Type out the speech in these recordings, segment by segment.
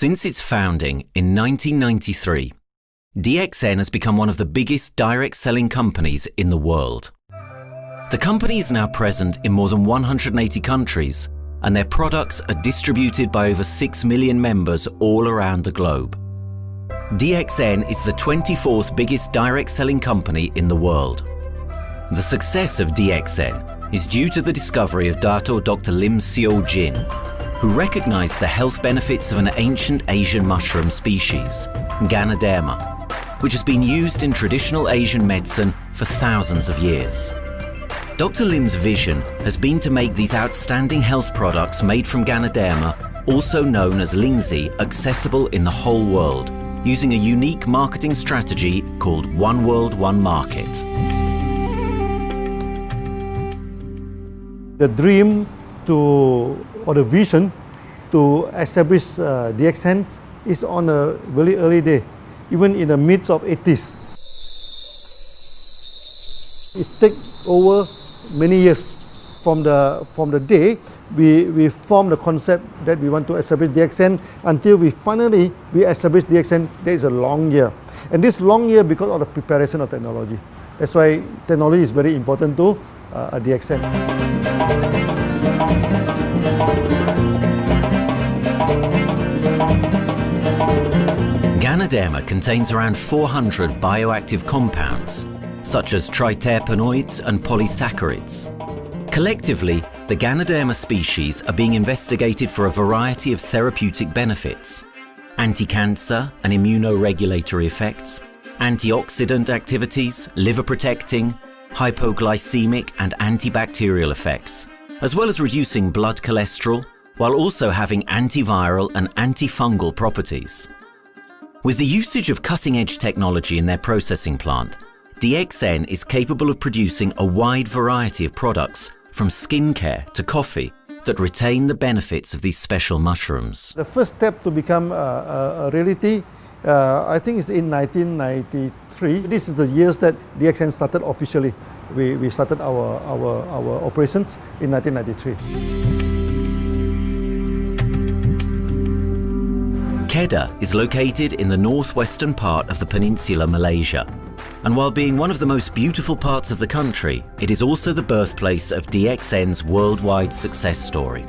Since its founding in 1993, DXN has become one of the biggest direct selling companies in the world. The company is now present in more than 180 countries, and their products are distributed by over 6 million members all around the globe. DXN is the 24th biggest direct selling company in the world. The success of DXN is due to the discovery of Dato Dr. Lim Seo Jin, who recognized the health benefits of an ancient Asian mushroom species, Ganoderma, which has been used in traditional Asian medicine for thousands of years. Dr. Lim's vision has been to make these outstanding health products made from Ganoderma, also known as Lingzi, accessible in the whole world, using a unique marketing strategy called One World, One Market. The dream or the vision to establish DXN is on a very early day, even in the midst of 80s. It takes over many years from the day we formed the concept that we want to establish DXN until we finally establish DXN. There is a long year, and this long year because of the preparation of technology. That's why technology is very important to DXN. Ganoderma contains around 400 bioactive compounds, such as triterpenoids and polysaccharides. Collectively, the Ganoderma species are being investigated for a variety of therapeutic benefits: anti-cancer and immunoregulatory effects, antioxidant activities, liver protecting, hypoglycemic and antibacterial effects, as well as reducing blood cholesterol, while also having antiviral and antifungal properties. With the usage of cutting-edge technology in their processing plant, DXN is capable of producing a wide variety of products, from skincare to coffee, that retain the benefits of these special mushrooms. The first step to become a reality, I think is in 1993. This is the years that DXN started officially. We started our operations in 1993. Kedah is located in the northwestern part of the peninsula Malaysia, and while being one of the most beautiful parts of the country, it is also the birthplace of DXN's worldwide success story.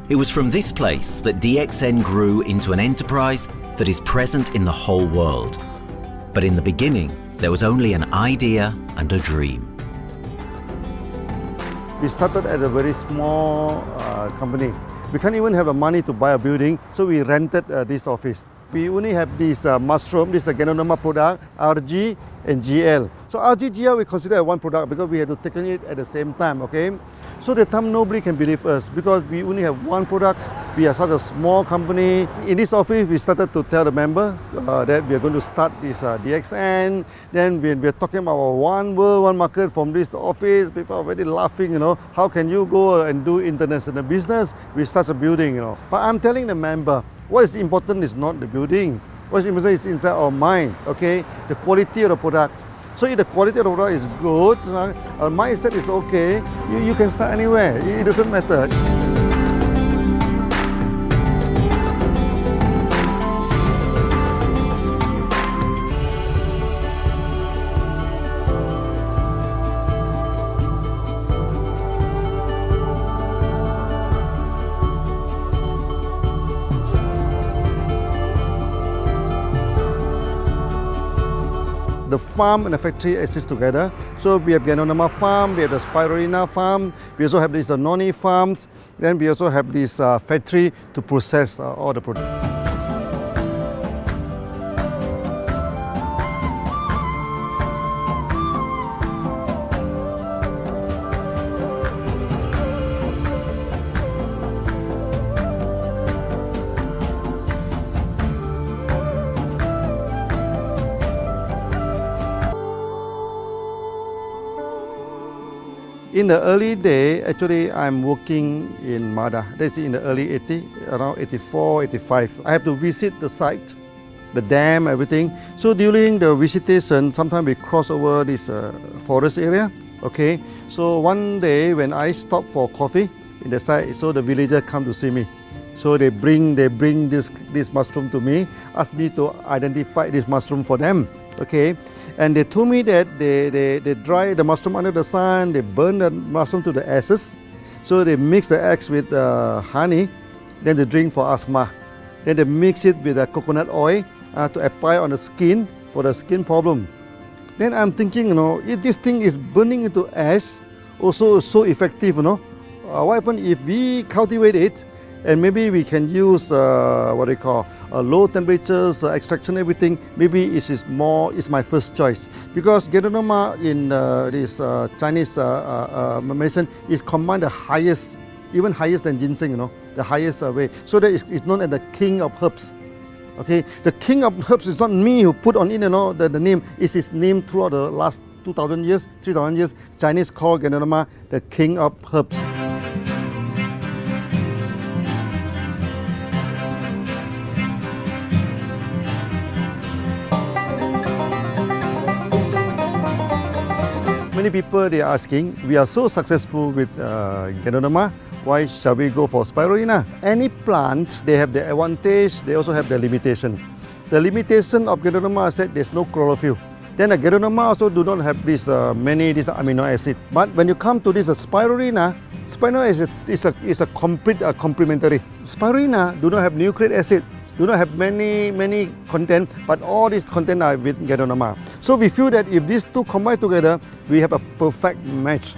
It was from this place that DXN grew into an enterprise that is present in the whole world. But in the beginning, there was only an idea and a dream. We started at a very small company. We can't even have the money to buy a building, so we rented this office. We only have this mushroom, this Ganoderma product, RG and GL. So RG, GL we consider one product because we have to take it at the same time, okay? So at the time nobody can believe us because we only have one product. We are such a small company. In this office, we started to tell the member that we are going to start this DXN. Then we are talking about one world, one market from this office. People are very laughing, you know. How can you go and do international business with such a building, you know? But I'm telling the member, what is important is not the building. What is important is inside our mind, okay? The quality of the product. So if the quality of the product is good, our mindset is okay, you can start anywhere. It doesn't matter. The farm and the factory exist together. So we have Ganoderma farm, we have the Spirulina farm, we also have this noni farms, then we also have this factory to process all the products. In the early day, actually, I'm working in Mada. That's in the early 80s, around 84, 85. I have to visit the site, the dam, everything. So during the visitation, sometimes we cross over this forest area, okay? So one day when I stopped for coffee in the site, so the villager come to see me. So they bring this mushroom to me, ask me to identify this mushroom for them. Okay, and they told me that they dry the mushroom under the sun, they burn the mushroom to the ashes. So they mix the eggs with honey, then they drink for asthma. Then they mix it with coconut oil to apply on the skin for the skin problem. Then I'm thinking, if this thing is burning into ash, also so effective, what happens if we cultivate it and maybe we can use low temperatures extraction, everything. Maybe it's my first choice, because Ganoderma in this Chinese medicine is combined the highest, even higher than ginseng, the highest way. So that it's known as the king of herbs. Okay, the king of herbs is not me who put on it, the name. It's his name throughout the last 2,000 years, 3,000 years. Chinese call Ganoderma the king of herbs. Many people they are asking, we are so successful with Ganoderma, why shall we go for Spirulina? Any plant, they have the advantage, they also have the limitation. The limitation of Ganoderma is that there's no chlorophyll. Then the Ganoderma also do not have this amino acid. But when you come to this Spirulina, Spirulina is a complete complementary. Spirulina do not have nucleic acid, do not have many content, but all these content are with Ganoderma. So we feel that if these two combine together, we have a perfect match.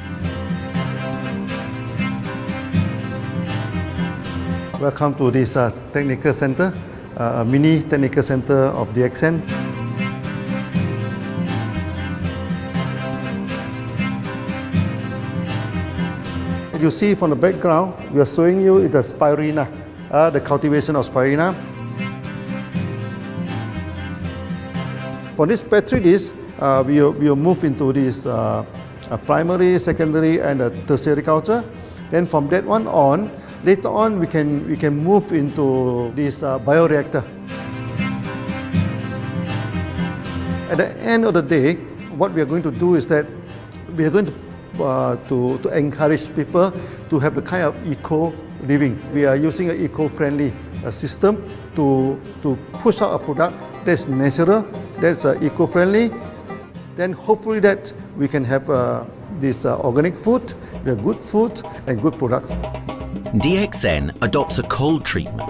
Welcome to this technical center, a mini technical center of DXN. As you see from the background, we are showing you the Spirulina, the cultivation of Spirulina. For this petri dish, we will move into this primary, secondary, and tertiary culture. Then from that one on, later on we can move into this bioreactor. At the end of the day, what we are going to do is that we are going to encourage people to have the kind of eco living. We are using an eco-friendly system to push out a product that's natural, that's eco-friendly. Then hopefully that we can have this organic food, the good food and good products. DXN adopts a cold treatment,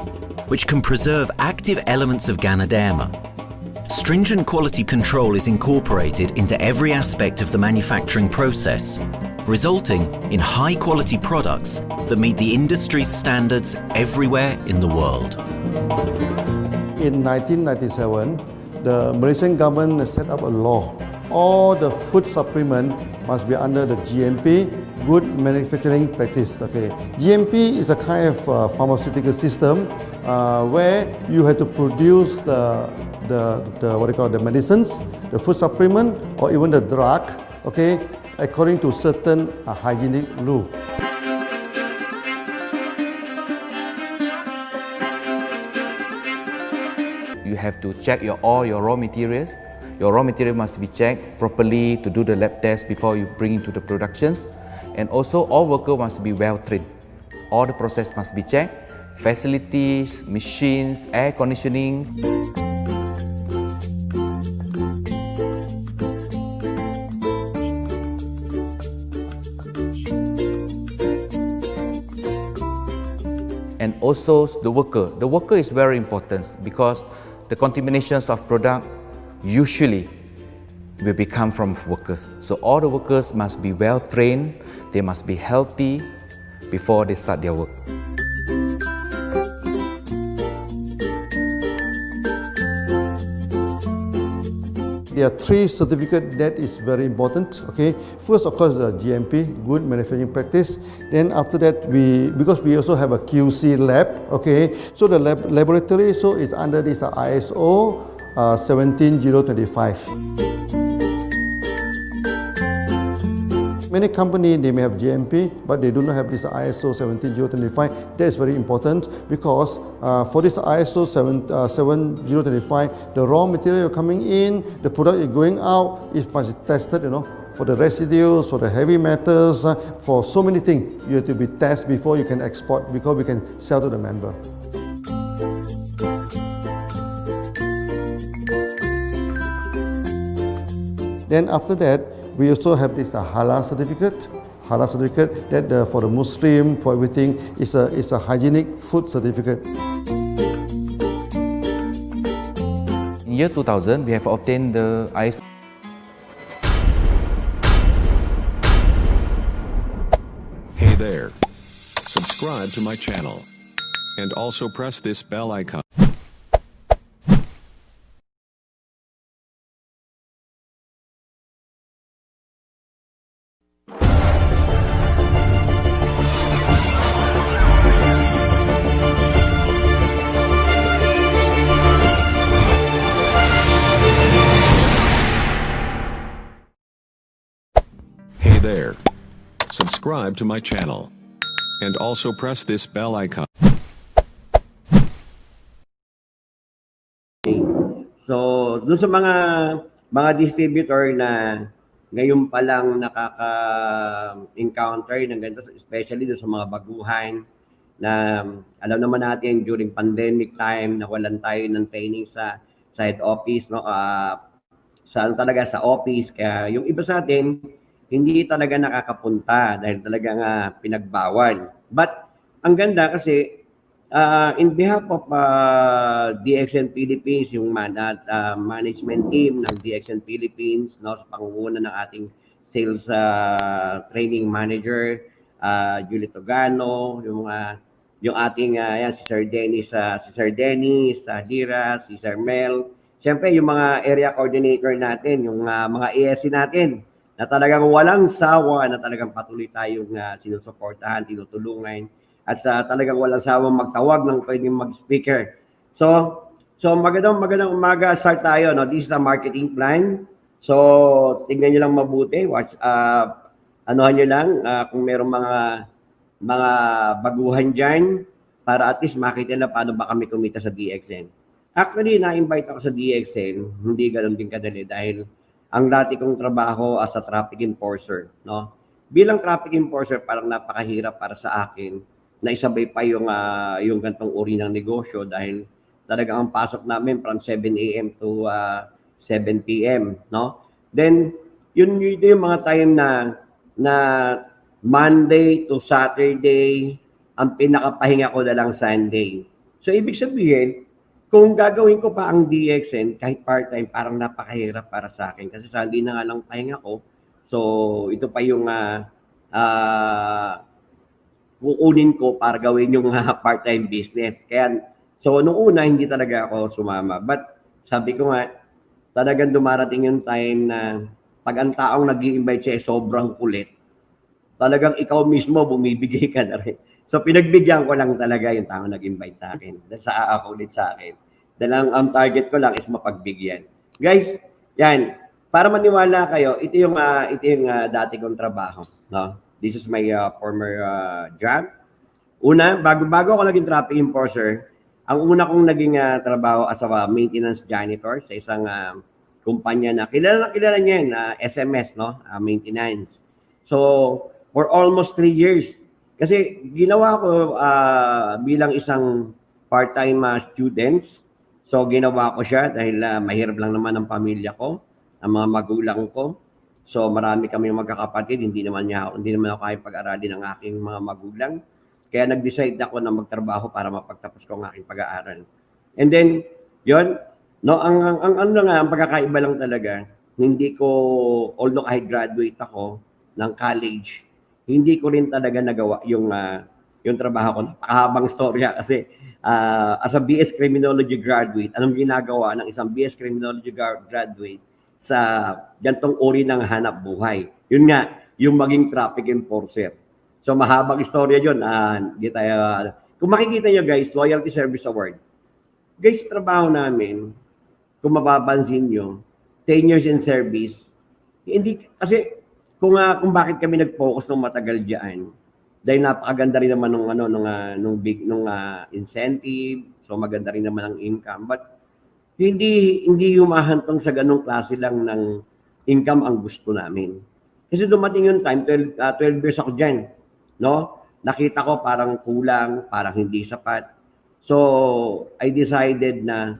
which can preserve active elements of Ganoderma. Stringent quality control is incorporated into every aspect of the manufacturing process, resulting in high-quality products that meet the industry's standards everywhere in the world. In 1997, the Malaysian government set up a law. All the food supplement must be under the GMP, Good Manufacturing Practice. Okay, GMP is a kind of pharmaceutical system where you have to produce the medicines, the food supplement, or even the drug. Okay, according to certain hygienic rule. You have to check all your raw materials. Your raw material must be checked properly to do the lab test before you bring into the productions. And also all workers must be well trained. All the process must be checked. Facilities, machines, air conditioning. And also the worker. The worker is very important because the contaminations of product usually will become from workers. So all the workers must be well trained, they must be healthy before they start their work. There are three certificates that is very important. Okay, first of course the GMP, Good Manufacturing Practice. Then after that because we also have a QC lab. Okay, so the laboratory is under this ISO 17025. Many companies, they may have GMP, but they do not have this ISO 17025. That is very important because for this ISO 17025, the raw material coming in, the product is going out, it must be tested, for the residues, for the heavy metals, for so many things. You have to be tested before you can export, because we can sell to the member. Then after that, we also have this halal certificate. Halal certificate that for the Muslim, for everything, is a hygienic food certificate. In year 2000, we have obtained the ISO. Hey there. Subscribe to my channel. And also press this bell icon. Hey there. Subscribe to my channel. And also press this bell icon. So, doon sa mga distributor na ngayon pa lang nakaka-encounter ng ganito, especially doon sa mga baguhan na alam naman natin during pandemic time nawalan tayo ng training sa head office, no? Sa office, kaya yung iba sa atin hindi talaga nakakapunta dahil talagang pinagbawal. But ang ganda kasi in behalf of DXN Philippines, yung management team ng DXN Philippines, no, sa pangunguna ng ating sales training manager, Julie Togano, yung ating si Sir Dennis, Dira, si Sir Mel, siyempre yung mga area coordinator natin, yung mga ESC natin, na talagang walang sawa, na talagang patuloy tayong sinusuportahan, tinutulungan, at talagang walang sawang magtawag ng pwedeng mag-speaker. So magandang umaga, start tayo, no? This is a marketing plan. So tingnan niyo lang mabuti, watch anuhan niyo lang kung merong mga baguhan diyan para at least makita na paano ba kami kumita sa DXN. Actually, na-invite ako sa DXN, hindi ganoon din kadali dahil ang dati kong trabaho as a traffic enforcer, no? Bilang traffic enforcer, parang napakahirap para sa akin na isabay pa yung gantong uri ng negosyo dahil talagang ang pasok namin from 7 a.m. to 7 p.m., no? Then, yun yung mga time na Monday to Saturday, ang pinakapahinga ko na lang Sunday. So, ibig sabihin, kung gagawin ko pa ang DXN, kahit part-time, parang napakahirap para sa akin. Kasi Sunday na nga lang pahinga ko. So, ito pa yung kukunin ko para gawin yung part-time business. Kaya, so, nung una, hindi talaga ako sumama. But, sabi ko nga, talagang dumarating yung time na pag ang taong nag-i-invite siya sobrang kulit, talagang ikaw mismo bumibigay ka na rin. So, pinagbigyan ko lang talaga yung taong nag-invite sa akin. Ulit sa akin. Dahil ang target ko lang is mapagbigyan. Guys, yan. Para maniwala kayo, ito yung dati kong trabaho. No? This is my former job. Una, bago ako naging traffic enforcer, ang una kong naging trabaho as a maintenance janitor sa isang kumpanya na kilala niya yan, SMS, no? Maintenance. So, for almost 3 years. Kasi ginawa ko bilang isang part-time students. So, ginawa ko siya dahil mahirap lang naman ang pamilya ko, ang mga magulang ko. So marami kami magkakapatid, hindi naman ako kaya pag-aralin ng aking mga magulang. Kaya nag-decide ako na magtrabaho para mapagtapos ko ang aking pag-aaral. And then, yon, no, ang pagkakaiba lang talaga, hindi ko, although kahit graduate ako ng college, hindi ko rin talaga nagawa yung trabaho ko. Napakahabang storya kasi as a BS Criminology graduate, anong ginagawa ng isang BS Criminology graduate sa gantong uri ng hanap buhay? Yun nga, yung maging traffic enforcer. So mahabang istorya yun. Kung makikita nyo guys, Loyalty Service Award. Guys, trabaho namin, kung mapapansin nyo, 10 years in service, hindi, kasi kung bakit kami nag-focus ng matagal diyan, dahil napakaganda rin naman nung incentive, so maganda rin naman ang income, but hindi humahantong sa ganung klase lang ng income ang gusto namin. Kasi dumating yung time, 12 years ako dyan, no? Nakita ko parang kulang, parang hindi sapat. So, I decided na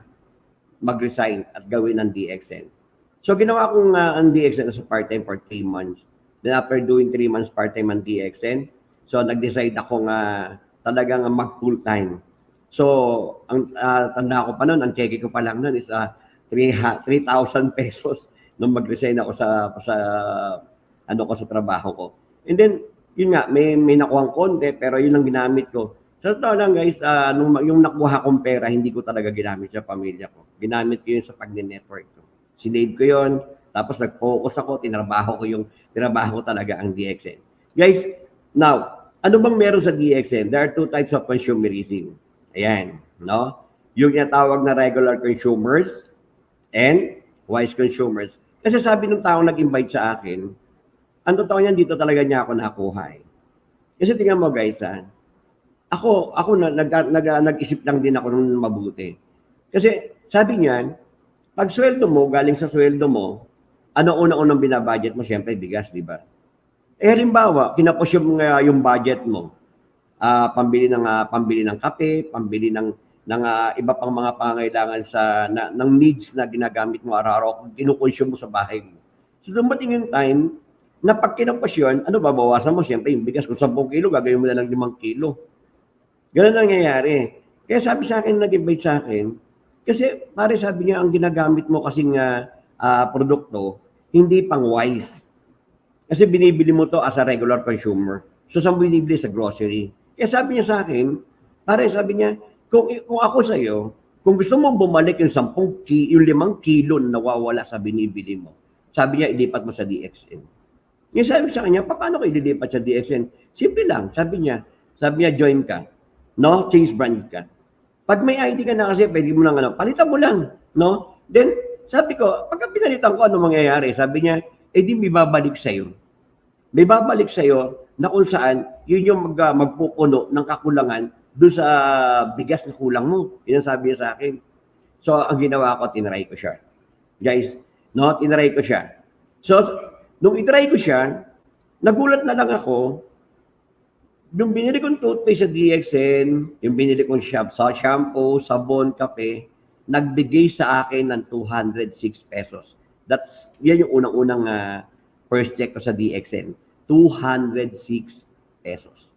mag-resign at gawin ng DXN. So, ginawa kong ang DXN as a part-time for 3 months. Then, after doing 3 months part-time ang DXN, so, nag-decide ako talagang mag-full-time. So, ang tanda ko pa noon, ang cheque ko pa lang noon is 3,000 pesos nung mag-resign ako sa sa trabaho ko. And then, yun nga, may nakuhang konti, pero yun ang ginamit ko. Sa totoo lang guys, yung nakuha kong pera, hindi ko talaga ginamit sa pamilya ko. Ginamit ko yun sa pag-network ko. Sinave ko yun, tapos nag-focus ako, tinrabaho ko talaga ang DXN. Guys, now, ano bang meron sa DXN? There are 2 types of consumerism. Ayan, no? Yung tinatawag na regular consumers and wise consumers. Kasi sabi ng tao nag-invite sa akin, ang totoo niyan, dito talaga niya ako nakuha eh. Kasi tingnan mo guys, ako nag-isip lang din ako ng mabuti. Kasi sabi niyan, pag sweldo mo, galing sa sweldo mo, ano unang-unang binabudget mo? Siyempre, bigas, di ba? Eh, halimbawa, kinapos yung budget mo, pambili ng kape, pambili ng iba pang mga pangailangan ng needs na ginagamit mo araw-araw, kinukonsume mo sa bahay mo. So, dumating yung time, na pag kinapos yun, ano babawasan mo? Siyempre, yung bigas, kung 10 kilo, gagawin mo na lang 5 kilo. Ganun ang nangyayari. Kaya sabi sa akin, nag-invite sa akin, kasi pare sabi niya, ang ginagamit mo kasing produkto, hindi pang wise. Kasi binibili mo to as a regular consumer. So, saan binibili? Sa grocery. Kaya sabi niya sa akin, pare sabi niya, kung ako sa'yo, kung gusto mong bumalik yung 5 kilo na nawawala sa binibili mo, sabi niya, ilipat mo sa DXN. Yung sabi sa kanya, paano ko ililipat sa DXN? Simple lang, sabi niya, join ka. No? Change brand ka. Pag may ID ka na kasi, pwede mo lang, palitan mo lang. No? Then, sabi ko, pagka pinalitan ko, ano mangyayari? Sabi niya, di may babalik sa'yo. May babalik sa'yo na kung saan, yun yung magpupuno ng kakulangan doon sa bigas na kulang mo. Yun ang sabi niya sa akin. So, ang ginawa ko, tinry ko siya. Guys, no? Tinry ko siya. So, nung itry ko siya, nagulat na lang ako, nung binili kong toothpaste sa DXN, yung binili kong shampoo, sabon, kape, nagbigay sa akin ng 206 pesos. Yan yung unang-unang first check ko sa DXN. 206 pesos.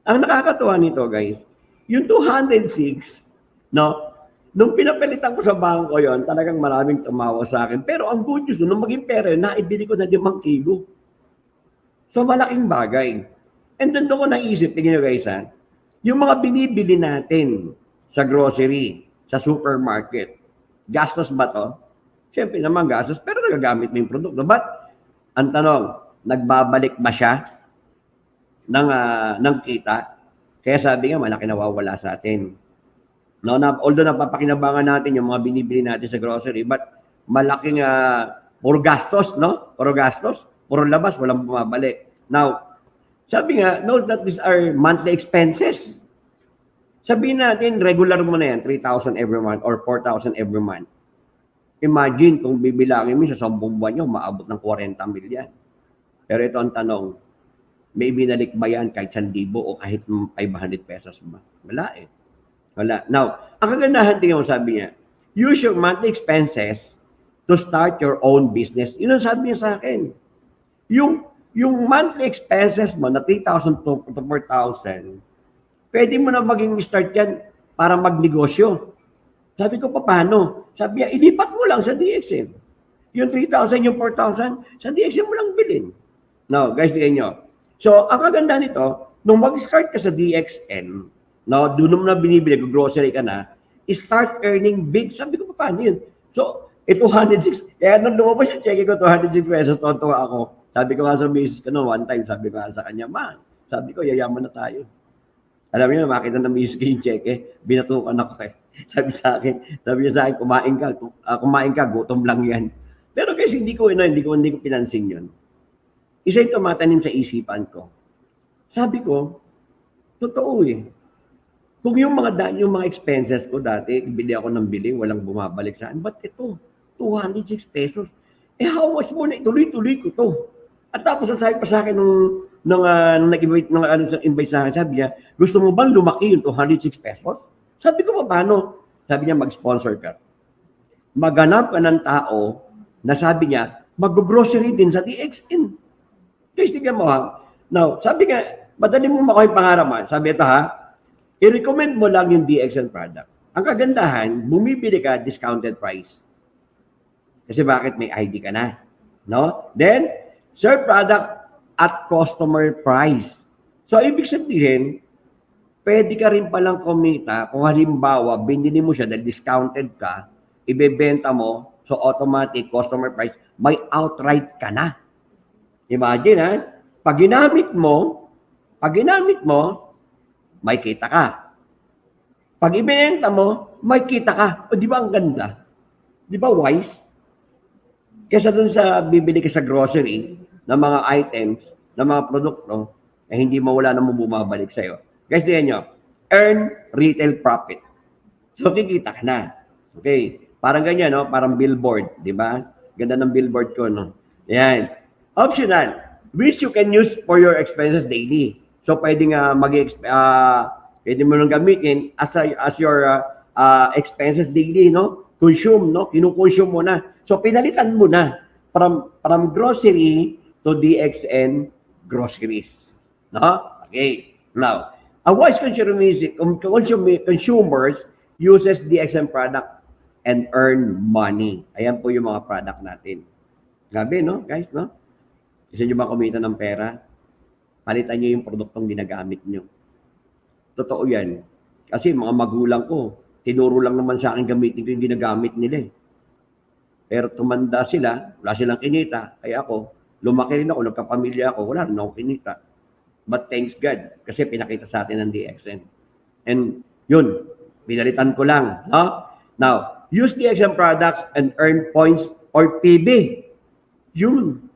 Ang nakakatuwa nito, guys, yung 206, no, nung pinapalitan ko sa bangko yon, talagang maraming tumawa sa akin. Pero ang good news, nung maging pera yun, naibili ko na 5 kilo. So, malaking bagay. And then doon ko naisip, tingin nyo guys yung mga binibili natin sa grocery, sa supermarket, gastos ba to? Siyempre naman gastos, pero nagagamit mo yung produkto. But, ang tanong, nagbabalik ba siya ng kita? Kaya sabi nga, malaki nawawala sa atin. No, although napapakinabangan natin yung mga binibili natin sa grocery, but malaking puro gastos, no? Puro gastos, puro labas, walang bumabalik. Now, sabi nga, note that these are monthly expenses. Sabihin natin, regular mo na yan, 3,000 every month or 4,000 every month. Imagine kung bibilangin mo sa 10 buwan nyo, maabot ng 40 milyan. Pero ito ang tanong, may binalik ba yan kahit 1,000 o kahit 500 pesos ba? Wala eh. Wala. Now, ang kagandahan tingin mo, sabi niya, use your monthly expenses to start your own business. Yun ang sabi niya sa akin. Yung monthly expenses mo na 3,000 to 4,000, pwede mo na maging start yan para magnegosyo. Sabi ko, paano? Sabi niya, ilipat mo lang sa DXN. Yung 3,000, yung 4,000, sa DXN mo lang bilhin. Now, guys, tingnan nyo. So, ang kaganda nito, nung mag-start ka sa DXN, no, doon mo na binibili, grocery ka na, start earning big. Sabi ko, paano yun? So, 206, kaya nung lumabas yung check ko, 206 pesos, tontuwa ako. Sabi ko nga sa misis ko no, one time, sabi ko nga sa kanya, sabi ko, yayaman na tayo. Alam niyo, makita na misis ko yung check, binatukan ako eh. Sabi niya sa akin, kumain ka, gutom lang yan. Pero kasi hindi ko pinansin yun. Isa yung tumatanim sa isipan ko. Sabi ko, totoo eh. Kung yung mga expenses ko dati, bili ako ng bili, walang bumabalik sa akin. But ito, 206 pesos. How much mo na ituloy-tuloy ko to? At tapos ang sabi pa sa akin nung nag-invite, invite sa akin, sabi niya, gusto mo bang lumaki yung 206 pesos? Sabi ko, paano? Sabi niya, mag-sponsor ka. Maghanap ka ng tao na sabi niya, mag-grocery din sa DXN. Guys, tignan mo ha. Now, sabi nga, madali mo makuha yung pangarap mo. Sabi ito ha, i-recommend mo lang yung DXN product. Ang kagandahan, bumibili ka discounted price. Kasi bakit may ID ka na? No? Then, serve product at customer price. So, ibig sabihin, pwede ka rin palang kumita kung halimbawa, binili mo siya dahil discounted ka, ibebenta mo, so automatic customer price, may outright ka na. Imagine ha, pag ginamit mo, may kita ka. Pag ibenta mo, may kita ka. O di ba ang ganda? Di ba wise? Kesa dun sa bibili ka sa grocery ng mga items, ng mga produkto, eh hindi mawala na mo bumabalik sa'yo. Guys, diyan nyo, earn retail profit. So, kikita ka na. Okay. Parang ganyan, no? Parang billboard, di ba? Ganda ng billboard ko, no? Yan. Optional, which you can use for your expenses daily. So, pwede nga pwede mo nang gamitin as your expenses daily, no? Consume, no? Kinukonsume mo na. So, pinalitan mo na from grocery to DXN groceries. No? Okay. Now, a wise consumers uses DXN product and earn money. Ayan po yung mga product natin. Grabe, no? Guys, no? Gusto nyo ba kumita ng pera? Palitan nyo yung produktong ginagamit nyo. Totoo yan. Kasi mga magulang ko, tinuro lang naman sa akin gamitin ko yung ginagamit nila eh. Pero tumanda sila, wala silang kinita. Kaya ako, lumaki rin ako, nagkapamilya ako, wala rin ako kinita. But thanks God, kasi pinakita sa atin ng DXN. And yun, pinalitan ko lang. No? Now, use DXN products and earn points or PB. Yun.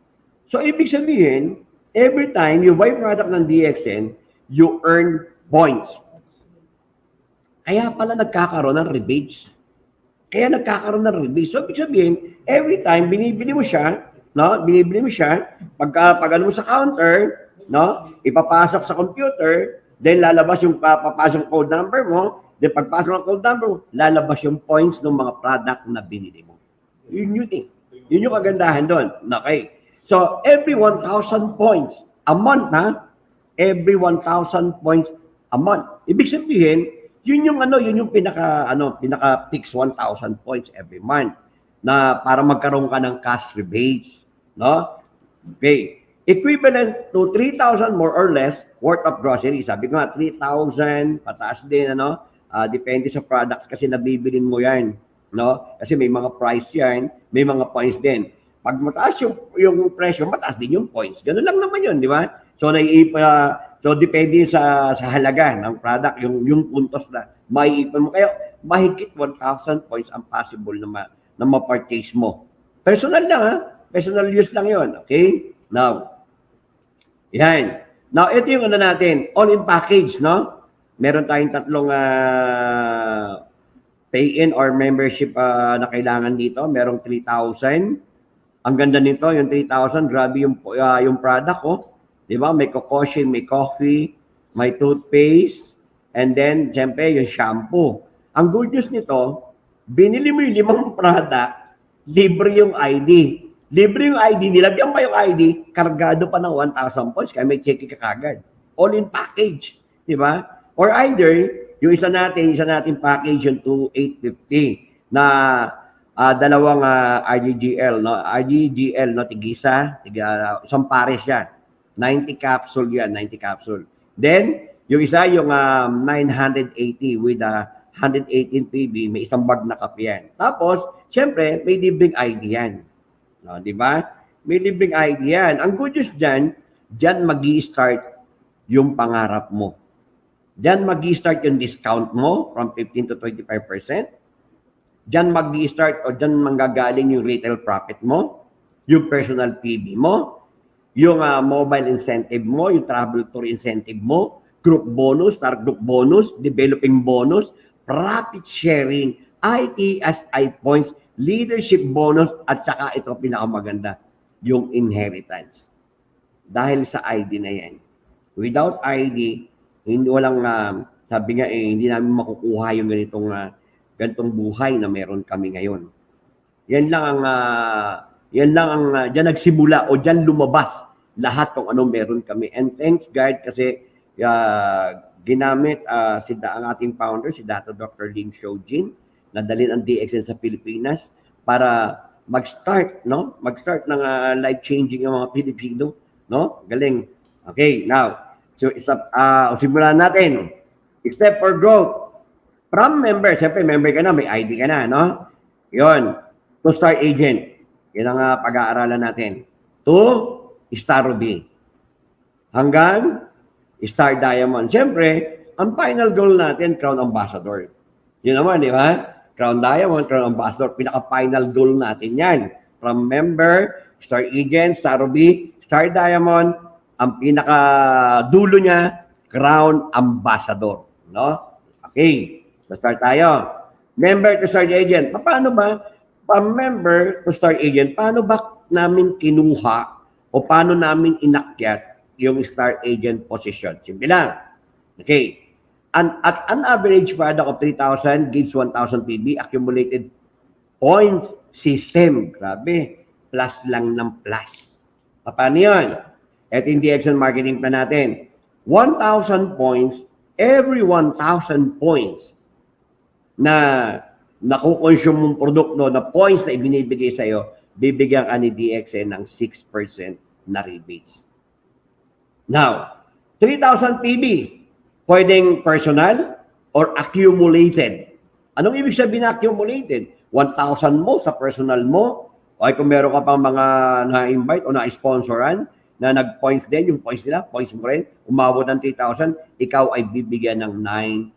So, ibig sabihin, every time you buy product ng DXN, you earn points. Kaya pala nagkakaroon ng rebates. Kaya nagkakaroon ng rebates. So, ibig sabihin, every time binibili mo siya, no? Binibili mo siya, pag ano mo sa counter, no? Ipapasok sa computer, then lalabas yung papasok code number mo, then pagpasok ng code number mo, lalabas yung points ng mga product na binili mo. Yun eh. Yun yung kagandahan doon. Okay. So, every 1,000 points a month, ha? Every 1,000 points a month. Ibig sabihin, yun yung pinaka-fix 1,000 points every month na para magkaroon ka ng cash rebates, no? Okay. Equivalent to 3,000 more or less worth of groceries. Sabi ko nga, 3,000, pataas din, ano? Depende sa products kasi nabibilin mo yan, no? Kasi may mga price yan, may mga points din. Pag mataas yung presyo, mataas din yung points. Ganun lang naman yun, di ba? So, depende sa halaga ng product, yung puntos na maiipon mo. Kaya, mahigit 1,000 points ang possible na ma-purchase mo. Personal lang, ha? Personal use lang yon. Okay? Now, yan. Now, ito yung ano natin, all-in package, no? Meron tayong tatlong pay-in or membership na kailangan dito. Merong 3,000. Ang ganda nito, yung 3,000, grabe yung product, oh. Di ba? May kokoshin, may coffee, may toothpaste, and then, siyempre, yung shampoo. Ang good news nito, binili mo yung 5 product, libre yung ID. Libre yung ID, nilagyan pa yung ID, kargado pa ng 1,000 points, kaya may check ka kagad. All-in package. Di ba? Or either, yung isa natin package, yung 2,850, na dalawang RGGL, no? RGGL, no? Tigisa, isang pares yan. 90 capsule yan, 90 capsule. Then, yung isa, yung 980 with 118 PB, may isang bag na kape yan. Tapos, syempre, may libreng ID yan. No, di ba? May libreng ID yan. Ang good news dyan mag-i-start yung pangarap mo. Dyan mag-i-start yung discount mo from 15 to 25%. Dyan mag-i-start o dyan manggagaling yung retail profit mo, yung personal PB mo, yung mobile incentive mo, yung travel tour incentive mo, group bonus, star group bonus, developing bonus, profit sharing, ITSI points, leadership bonus, at saka ito pinakamaganda, yung inheritance. dahil sa ID na yan. Without ID, hindi walang, sabi nga hindi namin makukuha yung ganitong buhay na meron kami ngayon. Yan lang ang diyan nagsimula o diyan lumabas lahat ng anong meron kami. And thanks God kasi ginamit ang ating founder, si Dr. Lim Shoujin, na dalhin ang DXN sa Pilipinas para mag-start ng life-changing ang mga Pilipino, no? Galing. Okay, now, so simulan natin. Step for growth. From member, siyempre member ka na, may ID ka na, no? Yon. To star agent. Yan ang pag-aaralan natin. To Star Ruby. Hanggang Star Diamond. Siyempre, ang final goal natin, Crown Ambassador. Yun naman, di ba? Crown Diamond, Crown Ambassador. Pinaka-final goal natin yan. From member, Star Agent, Star Ruby, Star Diamond, ang pinaka-dulo niya, Crown Ambassador. No? Okay. So start tayo. Member to Star Agent. Paano ba? From member to Star Agent, paano ba namin kinuha o paano namin inakyat yung Star Agent position? Simple lang. Okay. At an average product of 3,000 gives 1,000 PB accumulated points system. Grabe. Plus lang ng plus. Paano yun? At in the DXN marketing plan natin, 1,000 points, every 1,000 points na nakukonsume mong produkto na points na ibinibigay sa'yo, bibigyan ka ni DXN ng 6% na rebates. Now, 3,000 PB, pwedeng personal or accumulated. Anong ibig sabihin na accumulated? 1,000 mo sa personal mo, o kung meron ka pang mga na-invite o na-sponsoran, na nag-points din, yung points nila, points mo rin, umabot ng 3,000, ikaw ay bibigyan ng 9%.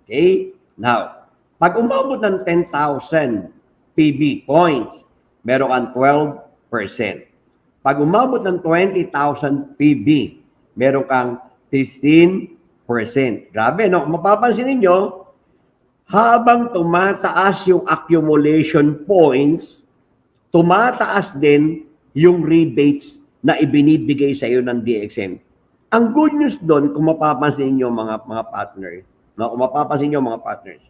Okay? Now, pag umabot ng 10,000 PB points, meron kang 12%. Pag umabot ng 20,000 PB, meron kang 15%. Grabe, no? Mapapansin ninyo, habang tumataas yung accumulation points, tumataas din yung rebates na ibinibigay sa iyo ng DXN. Ang good news doon, kung mapapansin niyo mga partner, no? Kung mapapansin niyo mga partners,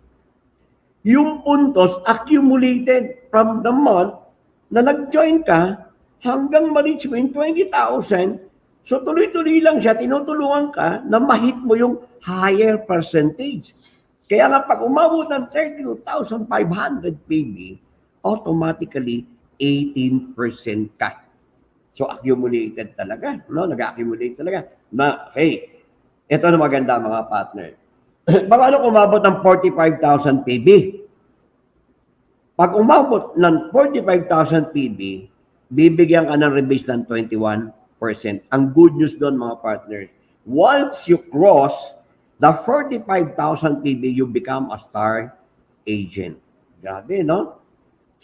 yung puntos accumulated from the month na nag-join ka hanggang ma-reach mo yung 20,000. So tuloy-tuloy lang siya, tinutulungan ka na ma-hit mo yung higher percentage. Kaya nga pag umabot ng 32,500 PB, automatically 18% ka. So accumulated talaga, no? Nag-accumulate talaga. Hey, ito na maganda mga partner. Paano kung umabot ng 45,000 PB? Pag umabot ng 45,000 PB, bibigyan ka ng rebate ng 21%. Ang good news doon mga partners, once you cross the 45,000 PB, you become a star agent. Grabe, no?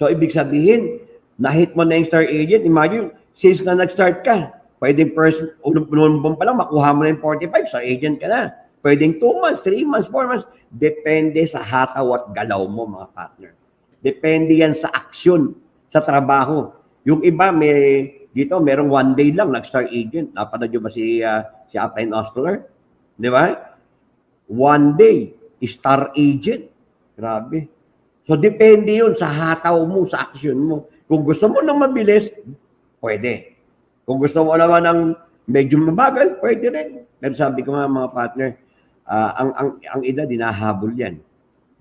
So, ibig sabihin, na-hit mo na yung star agent. Imagine, since na nag-start ka, pwedeng first, unang pa lang, makuha mo na yung 45, star agent ka na. Pwedeng 2 months, 3 months, 4 months. Depende sa hataw at galaw mo, mga partner. Depende yan sa aksyon, sa trabaho. Yung iba, merong 1 day lang, nag-star agent. Napanood nyo ba si Upline Ostler? Di ba? 1 day, star agent. Grabe. So, depende yun sa hataw mo, sa aksyon mo. Kung gusto mo nang mabilis, pwede. Kung gusto mo naman ng medyo mabagal, pwede rin. Pero sabi ko nga mga partner, ang edad, dinahabol yan.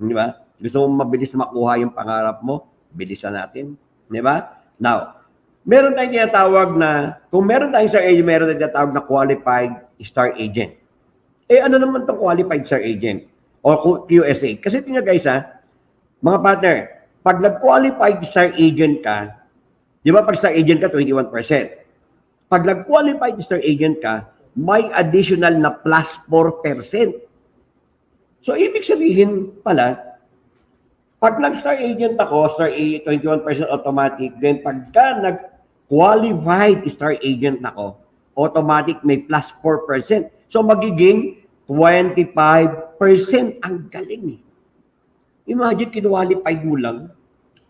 Di ba? Gusto mo mabilis makuha yung pangarap mo, bilisan natin. Di ba? Now, meron tayong tinatawag na, kung meron tayong star agent, meron tayong tinatawag na qualified star agent. Eh, ano naman itong qualified star agent? O QSA? Kasi tingnan guys mga partner, pag nag-qualified star agent ka, di ba pag star agent ka, 21%. Pag nag-qualified star agent ka, may additional na plus 4%. So, ibig sabihin pala, pag nag-star agent ako, star 21% automatic, then pagka nag-qualified star agent ako, automatic may plus 4%. So, magiging 25%. Ang galing eh. Imagine, kinqualified mo lang,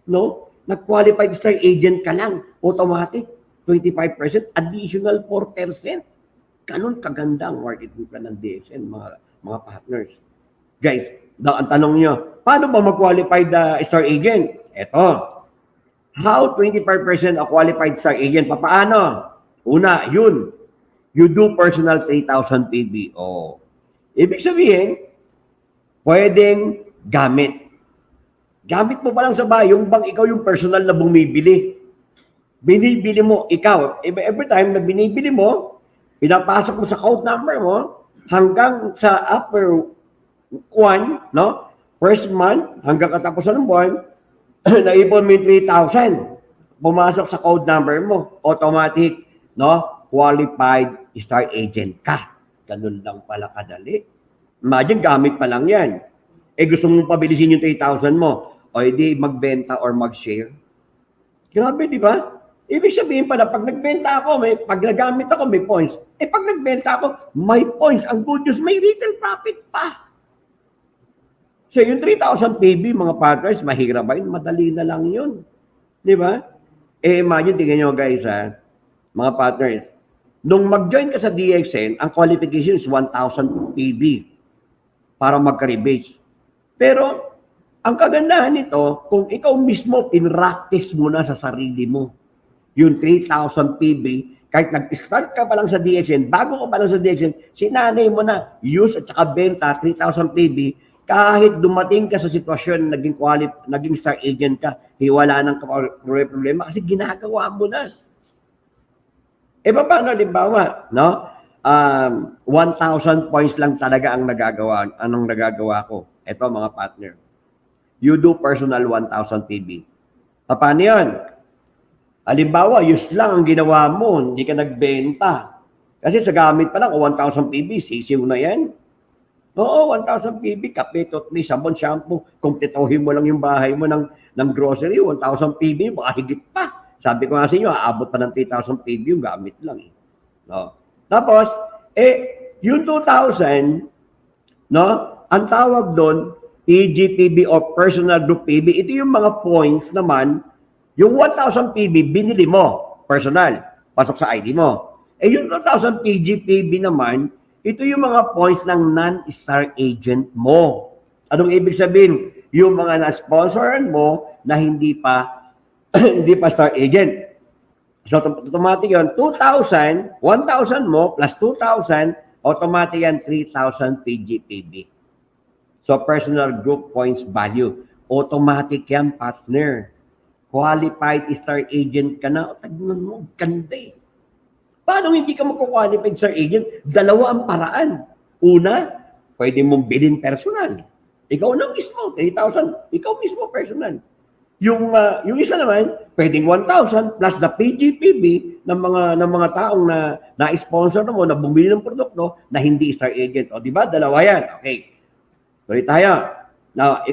no? Nag-qualified star agent ka lang, automatic, 25%, additional 4%. Ganun kaganda ang marketing plan ng DXN, mga partners. Guys, ang tanong nyo, paano ba mag-qualified star agent? Eto, how 25% a qualified star agent? Paano? Una, yun. You do personal 3,000 PB. Oh. Ibig sabihin, pwedeng gamit. Gamit mo pa lang sa bahay, yung bang ikaw yung personal na bumibili. Binibili mo, ikaw. Every time na binibili mo, pinapasok mo sa code number mo, hanggang sa upper one, no? First month, hanggang katapusan ng buwan, naipon mo yung 3,000. Pumasok sa code number mo, automatic, no? Qualified star agent ka. Ganun lang pala kadali. Imagine, gamit pa lang yan. Gusto mong pabilisin yung 3,000 mo, o hindi magbenta or mag-share. Grabe, di ba? Ibig sabihin pala, pag nagbenta ako, pag nagamit ako, may points. Pag nagbenta ako, may points. Ang good news, may retail profit pa. So, yung 3,000 PB, mga partners, mahirap ba yun? Madali na lang yun. Di ba? Imagine, tingnan nyo guys, mga partners. Nung mag-join ka sa DXN, ang qualification is 1,000 PB para magka-rebase. Pero, ang kagandahan nito, kung ikaw mismo, pinractice mo na sa sarili mo yung 3,000 PB, kahit nag-start ka pa lang sa DXN, bago ka pa lang sa DXN, sinanay mo na use at saka benta 3,000 PB, kahit dumating ka sa sitwasyon, naging star agent ka, wala nang problema kasi ginagawa mo na. Paano, halimbawa, no? 1,000 points lang talaga ang nagagawa ko. Ito, mga partner. You do personal 1,000 PB. Paano yun? Halimbawa, use lang ang ginawa mo, hindi ka nagbenta. Kasi sa gamit pa lang, 1,000 PB, sisiw na yan. Oo, 1,000 PB, kape, toothpaste, sabon, shampoo. Kumpletuhin mo lang yung bahay mo ng grocery, 1,000 PB, baka higit pa. Sabi ko nga sa inyo, aabot pa ng 3,000 PB yung gamit lang. No? Tapos, yung 2,000, no, ang tawag doon, PGPB or Personal Group PB, ito yung mga points naman. Yung 1,000 PB, binili mo, personal, pasok sa ID mo. Yung 2,000 PGPB naman, ito yung mga points ng non-star agent mo. Anong ibig sabihin? Yung mga na-sponsoran mo na hindi pa hindi pa star agent. So, automatic yun, 2,000, 1,000 mo plus 2,000, automatic yan 3,000 PGPB. So, personal group points value. Automatic yan, partner. Qualified star agent ka na. Tagnan mo, ganda eh. Paano hindi ka magko-qualified star agent? Dalawa ang paraan. Una, pwede mong bilhin personal. Ikaw na mismo, 3,000. Ikaw mismo personal. Yung isa naman, pwedeng 1,000 plus the PGPB ng mga taong na-sponsor mo, na bumili ng produkto na hindi star agent. O, di ba? Dalawa yan. Okay. Tuloy tayo. Now,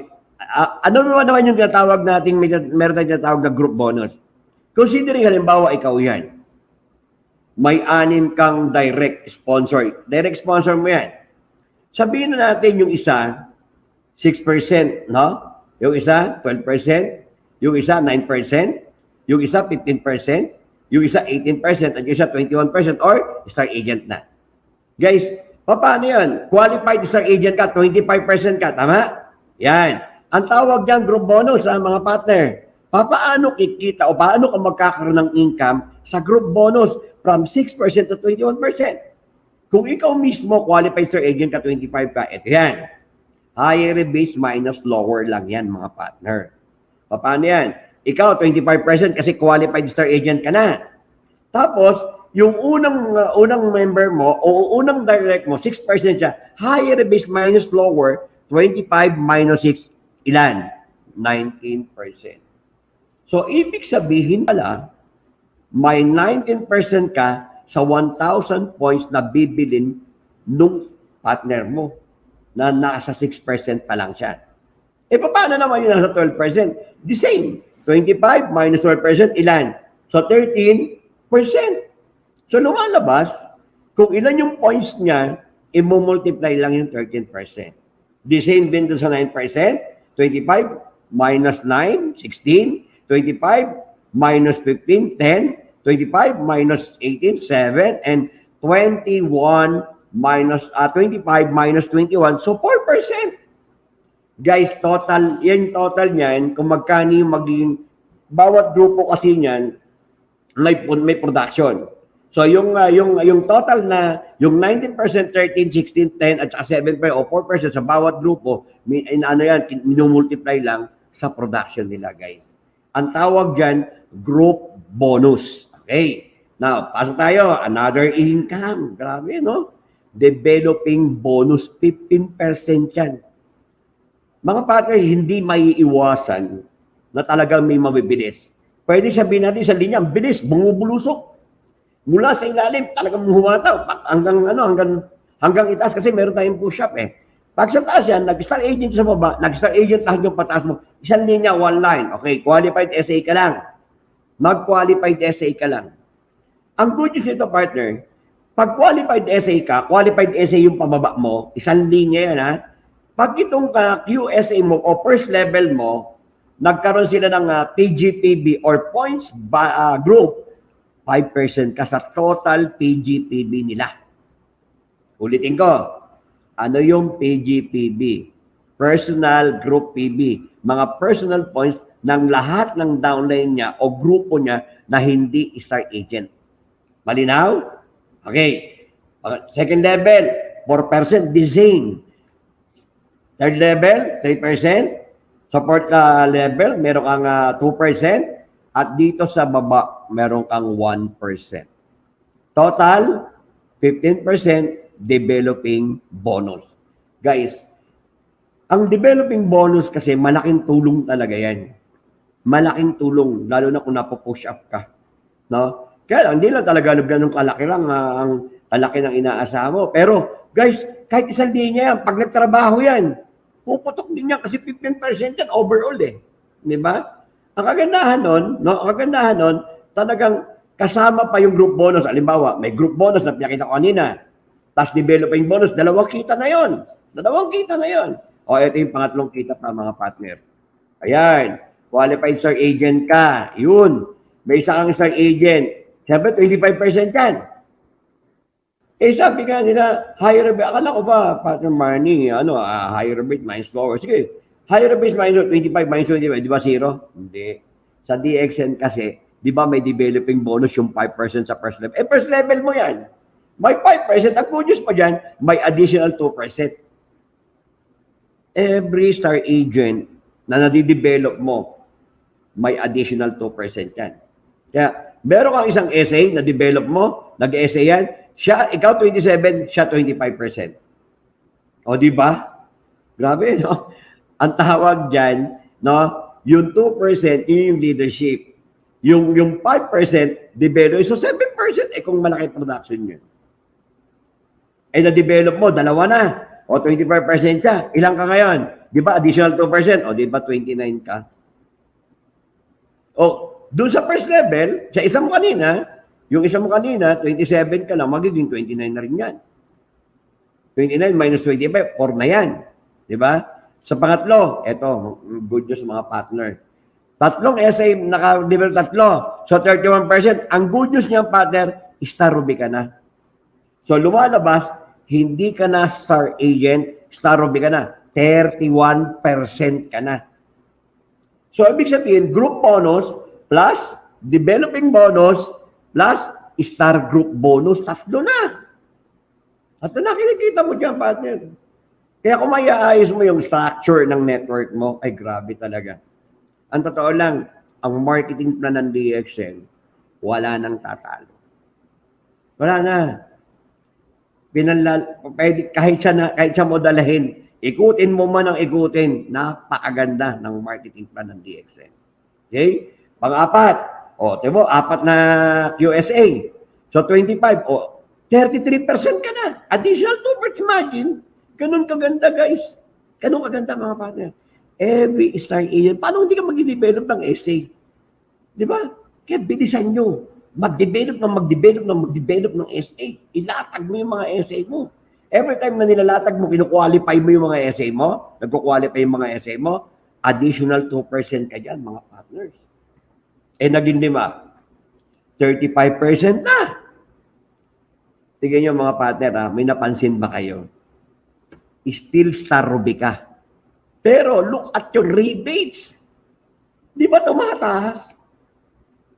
ano naman yung tinatawag natin, meron tayong tinatawag na group bonus. Considering halimbawa ikaw yan, may 6 kang direct sponsor. Direct sponsor mo yan. Sabihin na natin yung isa, 6%, no? Yung isa, 12%. Yung isa, 9%. Yung isa, 15%. Yung isa, 18%. At yung isa, 21%. Or star agent na. Guys, paano yan? Qualified star agent ka, 25% ka. Tama? Yan. Ang tawag dyan, group bonus, mga partner. Paano kikita o paano ka magkakaroon ng income sa group bonus from 6% to 21%? Kung ikaw mismo qualified star agent ka, 25 ka, ito yan. Higher base minus lower lang yan, mga partner. Paano yan? Ikaw, 25% kasi qualified star agent ka na. Tapos, yung unang member mo o unang direct mo, 6% siya. Higher base minus lower, 25 minus 6, ilan? 19%. So, ibig sabihin pala, may 19% ka sa 1,000 points na bibilin nung partner mo na nasa 6% pa lang siya. Paano naman yun nasa 12%? The same. 25 minus 12%, ilan? So, 13%. So, lumalabas, kung ilan yung points niya, i-multiply lang yung 13%. The same din sa 9%, 25 minus 9, 16, 25 minus 15, 10, 25 minus 18, 7, and 21 minus 25 minus 21, so 4%. Guys, total, yan total niyan, kung magkano yung magiging, bawat grupo kasi niyan, may production. So yung total na, yung 19%, 13, 16, 10, at saka 7% o 4% sa bawat grupo, ano yan, minumultiply lang sa production nila, guys. Ang tawag dyan, group bonus. Okay. Now, pasok tayo, another income. Grabe, no? Developing bonus, 15% yan. Mga partner, hindi maiiwasan na talagang may mabibilis. Pwede sabihin natin sa linya, ang bilis, bumubulusok. Mula sa ilalim, talagang humataw. Hanggang itaas kasi meron tayong push-up eh. Pag sa taas yan, nag-star agent sa baba, nag-star agent lahat yung pataas mo. Isang linya, one line. Okay, qualified SA ka lang. Mag-qualified SA ka lang. Ang good news nito, partner, pag qualified SA ka, qualified SA yung pababa mo, isang linya yan ha. Pag itong QSA mo o first level mo, nagkaroon sila ng PGPB or points group, 5% ka sa total PGPB nila. Ulitin ko, ano yung PGPB? Personal Group PB. Mga personal points ng lahat ng downline niya o grupo niya na hindi star agent. Malinaw? Okay. Second level, 4%, the same. Third level, 3%. Support level, meron kang 2%. At dito sa baba, meron kang 1%. Total, 15% developing bonus. Guys, ang developing bonus kasi malaking tulong talaga yan. Malaking tulong, lalo na kung napo-push up ka. No? Kaya hindi lang talaga ganun kalaki lang ang kalaki ng inaasahan mo. Pero, guys, kahit isang linya yan, pag nagtrabaho yan, puputok din yan kasi 15% yan overall eh. Di ba? Ang kagandahan nun, talagang kasama pa yung group bonus. Halimbawa, may group bonus na pinakita ko kanina. Tapos developing bonus, dalawang kita na yon. O, ito yung pangatlong kita pa mga partner. Ayan, qualified star agent ka. Yun, may isa kang star agent. Siyempre, 25% yan. Eh, sabi ka nila, higher rebate. Akala ko ba, partner Marnie, higher rebate minus lower. Sige, higher rebate minus 25 minus 25, di ba zero? Hindi. Sa DXN kasi, di ba may developing bonus yung 5% sa first level? Eh, first level mo yan. May 5%. Ang good news pa dyan, may additional 2%. Every star agent na nadidevelop mo, may additional 2% yan. Kaya, meron kang isang essay na develop mo, nag-essay yan, ikaw 27, siya 25%. O, di ba? Grabe, no? Ang tawag dyan, no? Yung 2%, yun yung leadership. Yung 5%, develop. So, 7%, kung malaki production yun. Na-develop mo, dalawa na. O, 25% ka. Ilang ka ngayon? Di ba? Additional 2%. O, di ba? 29 ka. O, doon sa first level, sa isa mo kanina, yung isa mo kanina, 27 ka lang, magiging 29 na rin yan. 29 minus 25, 4 na yan. Di ba? Sa pangatlo, eto, good news mga partner. Tatlong essay, naka-develop tatlo. So, 31%. Ang good news niyang partner, star ruby ka na. So, lumalabas, hindi ka na star agent, star ruby ka na. 31% ka na. So, ibig sabihin, group bonus plus developing bonus plus star group bonus, tatlo na. Tatlo na, kinikita mo dyan, partner. Kaya kung maiaayos mo yung structure ng network mo, ay grabe talaga. Ang totoo lang, ang marketing plan ng DXN, wala nang tatalo. Wala na. Kahit siya mo dalahin, ikutin mo man ang ikutin, napakaganda ng marketing plan ng DXN. Okay? Pang-apat, tibo, 4 na QSA. So, 25, 33% ka na. Additional 2%, imagine. Ganun kaganda, guys. Ganun kaganda, mga partner. Every star agent, paano hindi ka mag-develop ng essay? Di ba? Kaya bilisan nyo. Mag-develop ng essay. Ilatag mo yung mga essay mo. Every time na nilalatag mo, kinukwalify mo yung mga essay mo, nagkukwalify yung mga essay mo, additional 2% ka dyan, mga partners. Naging 5. 35% na. Tingnan nyo mga partner, may napansin ba kayo? Still Star Ruby ka. Pero look at your rebates. Di ba tumataas?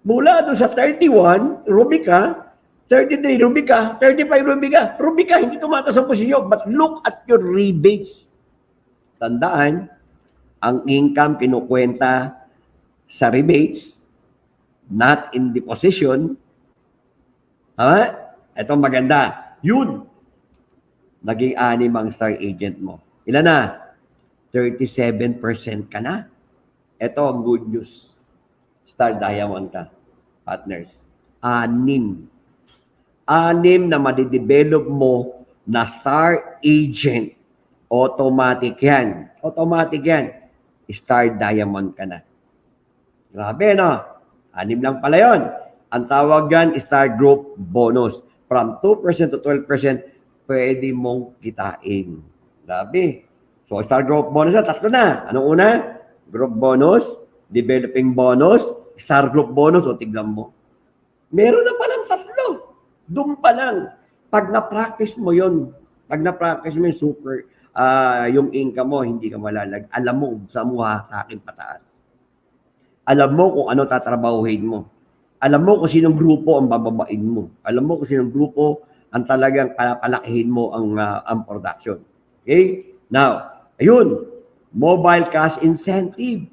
Mula doon sa 31, Ruby ka, 33, Ruby ka, 35, Ruby ka, hindi tumataas ang posisyon. But look at your rebates. Tandaan, ang income kinukwenta sa rebates, not in the position. Ito maganda. Yun. Naging 6 ang star agent mo. Ilan na? 37% ka na. Ito ang good news. Star Diamond ka, partners. 6. 6 na madidevelop mo na star agent. Automatic yan. Automatic yan. Star Diamond ka na. Grabe, no? 6 lang pala yun. Ang tawag yan, Star Group Bonus. From 2% to 12%, pwede mong kitain. Grabe. So, Star Group Bonus na, 3 na. Anong una? Group Bonus, Developing Bonus, Star Group Bonus. O, tignan mo. Meron na palang 3. Doon pa lang. Pag na-practice mo yun, pag na-practice mo yung super, yung income mo, hindi ka malalag. Alam mo saan mo hatakin pataas. Alam mo kung ano tatrabahuhin mo. Alam mo kung sinong grupo ang bababain mo. Alam mo kung sinong grupo ang talagang palakihin mo ang production. Okay? Now, ayun, mobile cash incentive.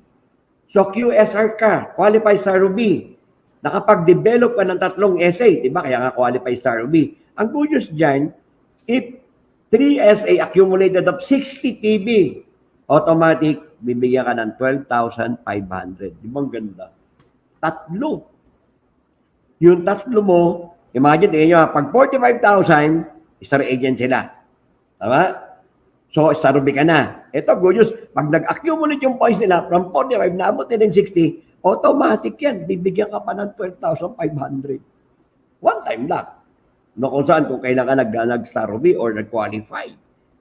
So, QSR ka, Qualified Star Ruby. Nakapag-develop ka ng 3 SA, di ba? Kaya nga Qualified Star Ruby. Ang good news dyan, if 3 SA accumulated of 60 TB, automatic, bibigyan ka ng 12,500. Di ba ang ganda? 3. Yung 3 mo, imagine, tingnan nyo, pag 45,000, star agent sila. Tama? So, star Ruby ka na. Ito, good news, pag nag-accumulate yung points nila, from 45 na abot din 60, automatic yan. Bibigyan ka pa ng 12,500. One time lang. No, kung saan, kung kailangan nag-star Ruby or nag-qualify.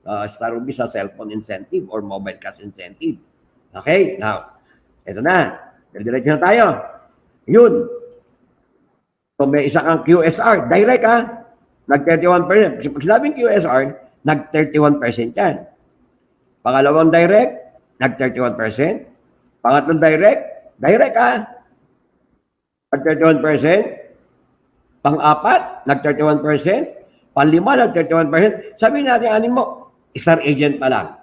Star Ruby sa cellphone incentive or mobile cash incentive. Okay? Now, ito na. Diretso na tayo. Yun. So, may isa kang QSR. Direct, ha? Nag-31%. Pag sinabing QSR, nag-31% yan. Pangalawang direct, nag-31%. Pangatlong direct, ha? Nag-31%. Pang-4, nag-31%. Pang-5, nag-31%. Sabihin natin, anin mo, star agent pa lang.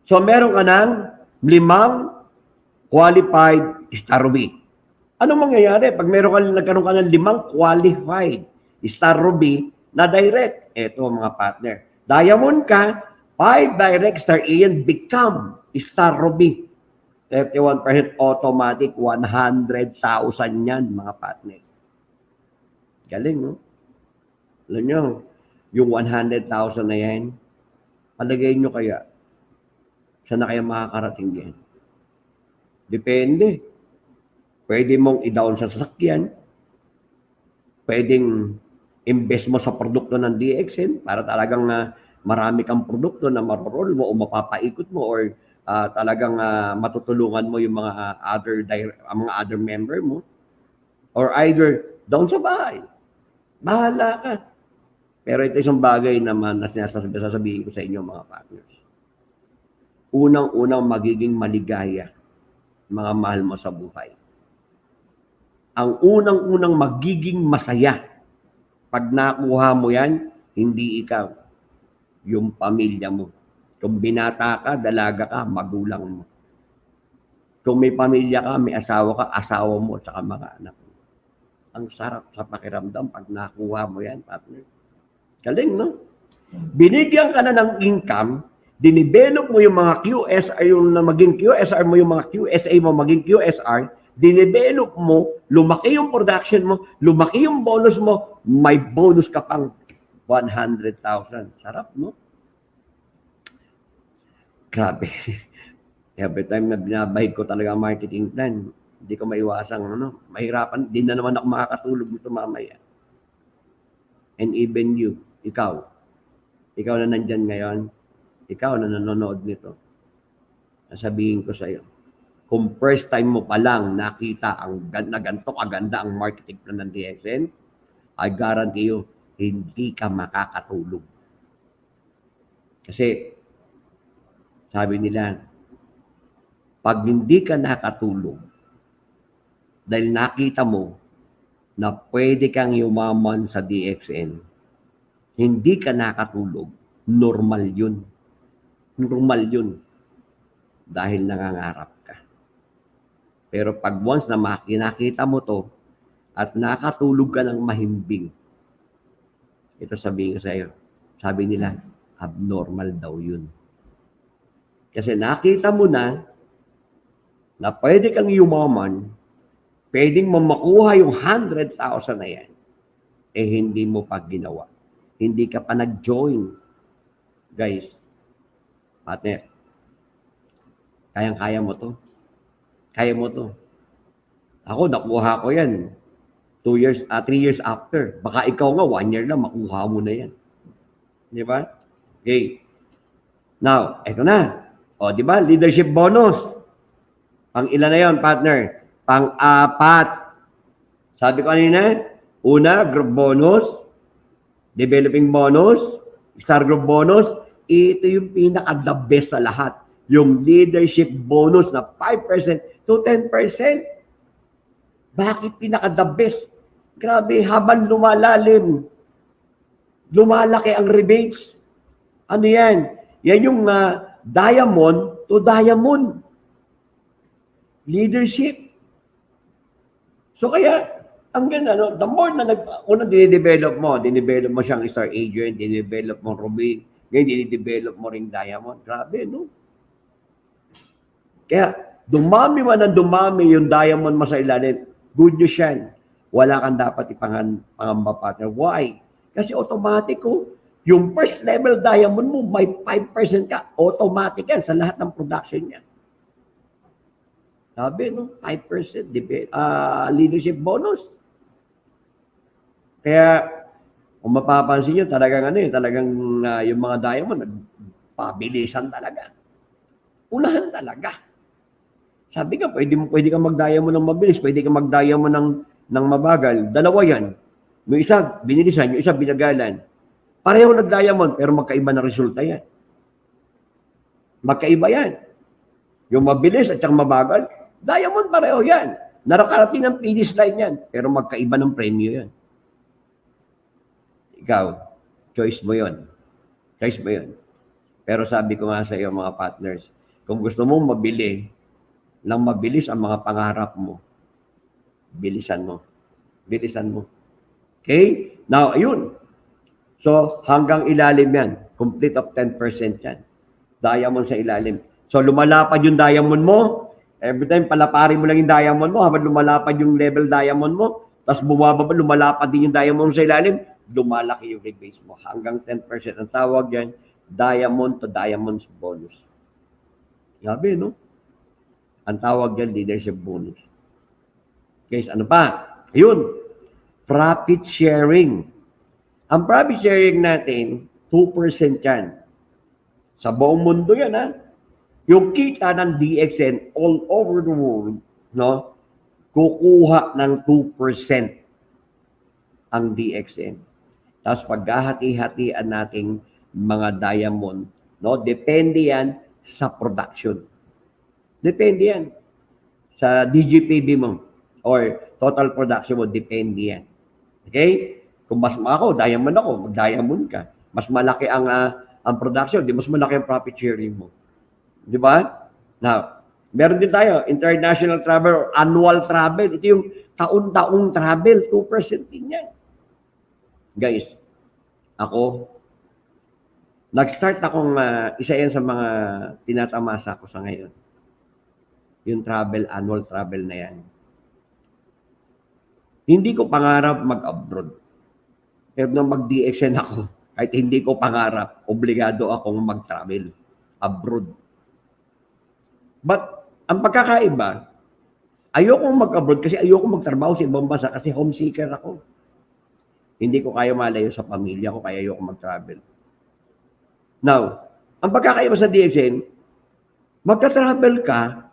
So, meron ka ng 5 qualified star Ruby. Anong mangyayari pag nagkaroon ka ng 5 qualified star Ruby na direct? Ito mga partner. Diamond ka, 5 direct star agent become star Ruby. 31% automatic, 100,000 yan mga partner. Galing, no? Alam nyo, yung 100,000 na yan, palagay nyo kaya, saan na kaya makakarating yan? Depende. Pwede mong i-down sa sasakyan. Pwedeng invest mo sa produkto ng DXN para talagang marami kang produkto na marorol mo o mapapaikot mo or talagang matutulungan mo yung mga other member mo. Or either down sa bahay. Bahala ka. Pero ito isang bagay naman na sasabihin ko sa inyo mga partners. Unang-unang magiging maligaya, mga mahal mo sa buhay. Ang unang-unang magiging masaya, pag nakuha mo yan, hindi ikaw, yung pamilya mo. Kung binata ka, dalaga ka, magulang mo. Kung may pamilya ka, may asawa ka, asawa mo, at saka mga anak mo. Ang sarap sa pakiramdam pag nakuha mo yan, partner. Galing, no? Binigyan ka na ng income, dinivelop mo yung mga QSR, yung na maging QSR mo, yung mga QSA mo, maging QSR, dinivelop mo, lumaki yung production mo, lumaki yung bonus mo, may bonus ka pang 100,000. Sarap, no? Grabe. Every time na binabahid ko talaga ang marketing plan, hindi ko maiwasang, mahirapan, di na naman ako makakatulog nito mamaya. And even you, ikaw na nandyan ngayon, ikaw na nanonood nito, sasabihin ko sa iyo, kung first time mo pa lang nakita na ganito kaganda ang marketing plan ng DXN, I guarantee you, hindi ka makakatulog. Kasi, sabi nila, pag hindi ka nakatulog, dahil nakita mo na pwede kang yumaman sa DXN, hindi ka nakatulog, normal yun. Normal yun. Dahil nangangarap ka. Pero pag once na nakita mo to, at nakatulog ka ng mahimbing, ito sabihin ko sa iyo, sabi nila, abnormal daw yun. Kasi nakita mo na pwede kang yumaman, pwedeng makuha yung 100,000 na yan, eh hindi mo pa ginawa. Hindi ka pa nag-join. Guys, partner, kayang-kaya mo to. Kaya mo to. Ako, nakuha ko yan 3 years after. Baka ikaw nga, 1 year lang, makuha mo na yan. Di ba? Okay. Now, eto na. O, di ba? Leadership bonus. Pang ilan na yon, partner? Pang-4. Sabi ko kanina, una, group bonus, developing bonus, star group bonus. Ito yung pinaka-the best sa lahat. Yung leadership bonus na 5% to 10%. Bakit pinaka-the best? Grabe, habang lumalalim, lumalaki ang rebates. Ano yan? Yan yung diamond to diamond. Leadership. So kaya, ang ganda, no? The more na unang dinidevelop mo siyang star agent, dinidevelop mo ruby, ngayon dinidevelop mo ring diamond. Grabe, no? Kaya, dumami man ang dumami yung diamond mo sa ilalim, good news yan. Wala kang dapat ipangamba, partner. Why? Kasi automatic yung first level diamond mo, may 5% ka. Automatic yan sa lahat ng production niya. Sabi, no? 5% leadership bonus. Kaya, kung mapapansin nyo, talagang yung mga diamond, pabilisan talaga. Unahan talaga. Sabi nga, pwede kang mag-diamond ng mabilis, pwede kang mag-diamond ng mabagal. Dalawa yan. Yung isa, binilisan, yung isa, binagalan. Pareho nag-diamond, pero magkaiba na resulta yan. Magkaiba yan. Yung mabilis at yung mabagal, diamond pareho yan. Nakarating ng finish line yan, pero magkaiba ng premyo yan. Ikaw, choice mo yon. Choice mo yon. Pero sabi ko nga sa iyo, mga partners, kung gusto mong mabili, nang mabilis ang mga pangarap mo, bilisan mo. Bilisan mo. Okay? Now, ayun. So, hanggang ilalim yan. Complete of 10% yan. Diamond sa ilalim. So, lumalapad yung diamond mo. Every time, palaparin mo lang yung diamond mo. Habang lumalapad yung level diamond mo, tapos bumababa, lumalapad din yung diamond mo sa ilalim, lumalaki yung rebase mo. Hanggang 10%. Ang tawag yan, diamond to diamonds bonus. Sabi, no? Ang tawag yan, leadership bonus. Guys, ano pa? Ayun, profit sharing. Ang profit sharing natin, 2% yan. Sa buong mundo yan, ha? Yung kita ng DXN all over the world, no? Kukuha ng 2% ang DXN. Tapos paghahati-hatian nating mga diamond, no? Depende yan sa production. Depende yan sa DGPB mo or total production mo, depende yan. Okay? Kung mas diamond ako, mag-diamond ka. Mas malaki ang production, di mas malaki ang profit sharing mo. Di ba? Now, meron din tayo, international travel or annual travel. Ito yung taon-taong travel, 2% din yan. Guys, nag-start akong, isa yan sa mga tinatamasa ko sa ngayon. Yung annual travel na yan. Hindi ko pangarap mag-abroad. Pero nung mag-DXN ako, kahit hindi ko pangarap, obligado akong mag-travel abroad. But, ang pagkakaiba, ayokong mag-abroad kasi ayokong magtrabaho sa ibang bansa kasi homesicker ako. Hindi ko kaya malayo sa pamilya ko, kaya ayokong mag-travel. Now, ang pagkakaiba sa DXN, magka-travel ka,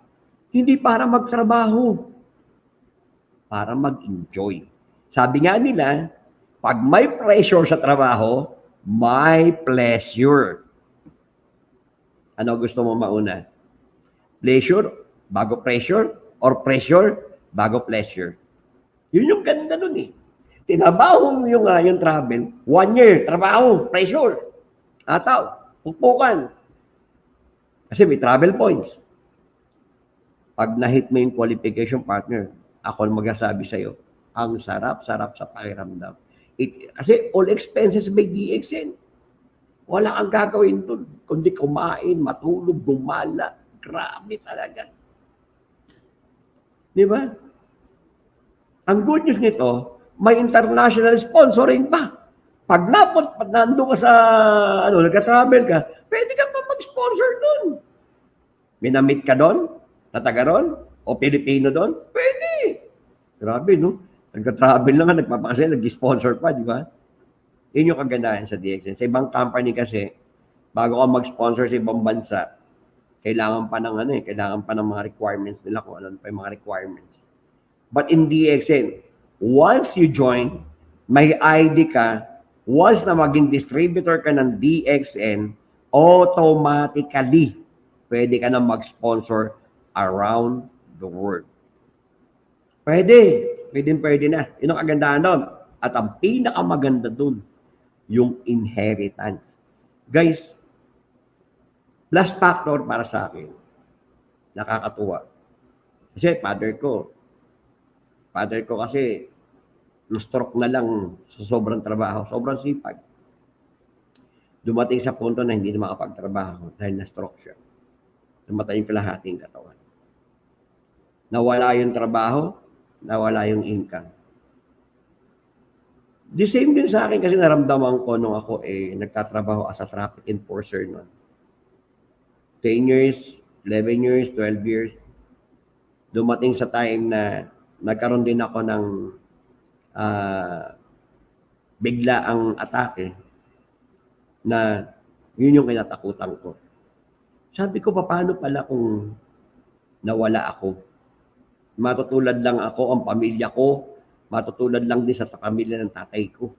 Hindi para magtrabaho, para mag-enjoy. Sabi nga nila, pag may pressure sa trabaho, may pleasure. Ano gusto mo mauna? Pleasure bago pressure or pressure bago pleasure? Yun yung ganda nun eh. Tinabaho mo yung travel, 1 year, trabaho, pressure. Ataw, pupukan. Kasi may travel points. Pag na-hit mo yung qualification partner, ako magsasabi sa'yo, ang sarap-sarap sa pakiramdam. Kasi all expenses by DXN. Wala kang gagawin dun. Kundi kumain, matulog, gumala. Grabe talaga. Di ba? Ang good news nito, may international sponsoring pa. Pag nandun ka sa, nagka-travel ka, pwede ka pa mag-sponsor dun. May na-meet ka doon? Na taga ron? O Pilipino doon? Pwede. Grabe, no? Nagka-travel lang nga, nagpapakasaya, nag-sponsor pa, di ba? Yun yung kagandahan sa DXN. Sa ibang company kasi, bago ka mag-sponsor sa ibang bansa, kailangan pa ng mga requirements nila kung ano pa yung mga requirements. But in DXN, once you join, may ID ka, once na maging distributor ka ng DXN, automatically, pwede ka na mag-sponsor around the world. Pwede na. Yun ang kagandahan doon. At ang pinakamaganda doon, yung inheritance. Guys, last factor para sa akin, nakakatuwa. Kasi father ko kasi na-stroke na lang sa sobrang trabaho, sobrang sipag. Dumating sa punto na hindi na makapagtrabaho dahil na-stroke siya. Namatay yung kalahating katawan. Nawala yung trabaho, nawala yung income. The same din sa akin kasi naramdaman ko nung ako nagtatrabaho as a traffic enforcer noon. 10 years, 11 years, 12 years. Dumating sa time na nagkaroon din ako ng bigla ang atake na yun yung kinatakutan ko. Sabi ko, paano pala kung nawala ako? Matutulad lang ako, ang pamilya ko, matutulad lang din sa pamilya ng tatay ko.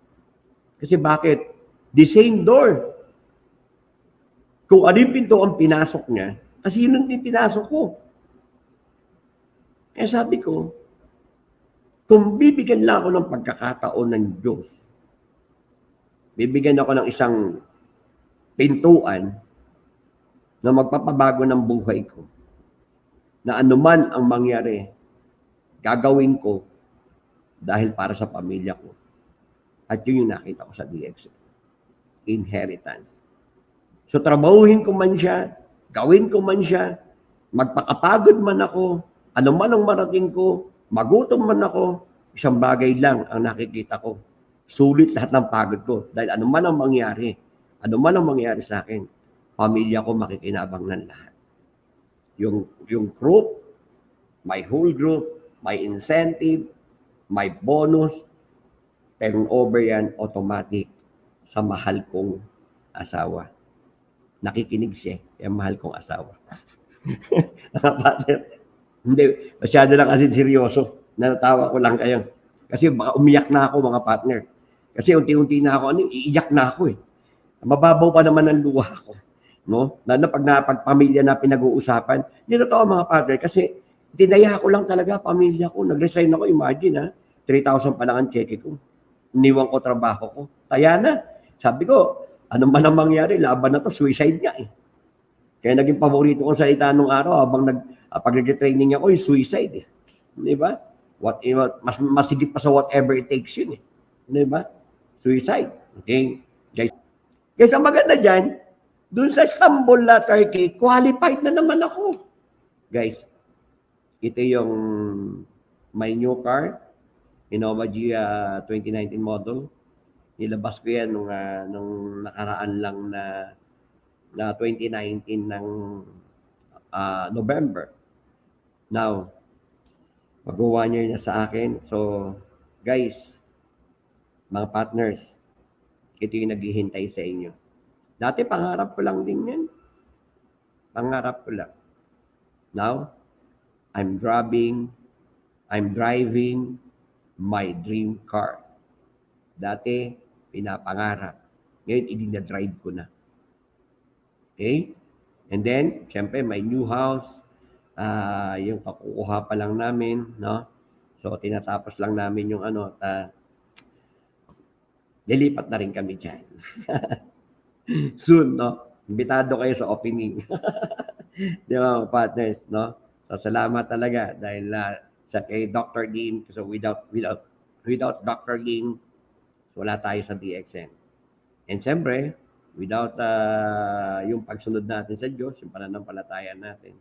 Kasi bakit? The same door. Kung ano yung pinto ang pinasok niya, kasi yun ang din pinasok ko. Kaya sabi ko, kung bibigyan lang ako ng pagkakataon ng Diyos, bibigyan ako ng isang pintuan na magpapabago ng buhay ko, na anuman ang mangyari, gagawin ko dahil para sa pamilya ko. At yun yung nakita ko sa DXN. Inheritance. So trabahuhin ko man siya, gawin ko man siya, magpakapagod man ako, anuman ang marating ko, magutom man ako, isang bagay lang ang nakikita ko. Sulit lahat ng pagod ko. Dahil anuman ang mangyari sa akin, pamilya ko makikinabang ng lahat. Yung group, my whole group, my incentive, my bonus, turnover yan automatic sa mahal kong asawa. Nakikinig siya, yung mahal kong asawa. Hindi, masyado lang kasi seryoso. Natawa ko lang kayo. Kasi baka umiyak na ako mga partner. Kasi unti-unti na ako, iiyak na ako eh. Mababaw pa naman ang luha ko. No? Lalo pag pamilya na pinag-uusapan, hindi na to mga partner. Kasi tinaya ko lang talaga pamilya ko. Nag-resign ako, imagine 3,000 pa lang ang cheque ko. Iniwan ko trabaho ko. Kaya na. Sabi ko, ano man ang mangyari, laban na to, suicide nga eh. Kaya naging paborito ko sa salita nung araw habang pag nag-training ako, yung suicide eh. Di ba? Mas masigit pa sa whatever it takes yun eh. Di ba? Suicide. Okay? Guys, ang maganda dyan, dun sa Istanbul, Turkey, qualified na naman ako. Guys, ito yung my new car, Innova Gia 2019 model. Nilabas ko yan nung nakaraan lang na 2019 ng November. Now, mag-1 year na sa akin. So, guys, mga partners, ito yung naghihintay sa inyo. Dati, pangarap ko lang din yan. Pangarap ko lang. Now, I'm driving my dream car. Dati, pinapangarap. Ngayon, idina-drive ko na. Okay? And then, syempre, my new house, yung pakukuha pa lang namin, no? So, tinatapos lang namin yung lilipat na rin kami dyan. Soon, no? Imbitado kayo sa opening. Di ba, partners, no? So, salamat talaga dahil sa kay Dr. Lim. So, without Dr. Lim, wala tayo sa DXN. And siyempre, without yung pagsunod natin sa Diyos, yung pananampalataya natin.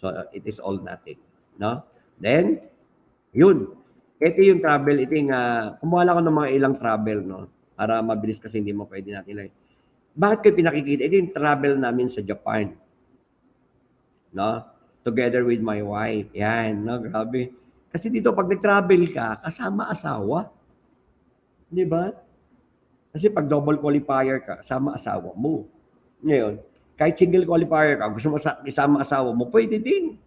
So, it is all nothing. No? Then, yun. Ito yung travel. Ito yung, kumuha ko ng mga ilang travel, no? Para mabilis kasi hindi mo pwede natin lang. Bakit kayo pinakikita? Ito yung travel namin sa Japan. No? Together with my wife. Yan, no? Grabe. Kasi dito, pag nag-travel ka, kasama asawa. Di ba? Kasi pag double qualifier ka, kasama asawa mo. Ngayon, kahit single qualifier ka, gusto mo isama asawa mo, pwede din.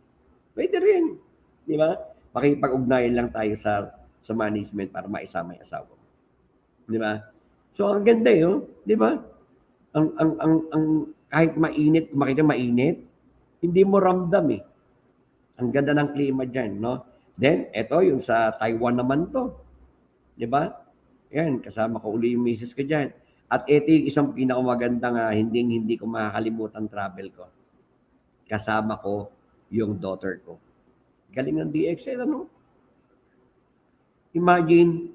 Pwede rin. Di ba? Makipag-ugnayan lang tayo sa management para maisama yung asawa mo. Di ba? So, ang ganda yun. Di ba? Ang kahit mainit, makita mainit, hindi mo ramdam eh. Ang ganda ng klima dyan, no? Then, eto, yung sa Taiwan naman to. Di ba? Yan, kasama ko uli yung misis ko dyan. At ito yung isang pinakamagandang hindi ko makakalimutan travel ko. Kasama ko yung daughter ko. Galing ng DXL, ano? Imagine,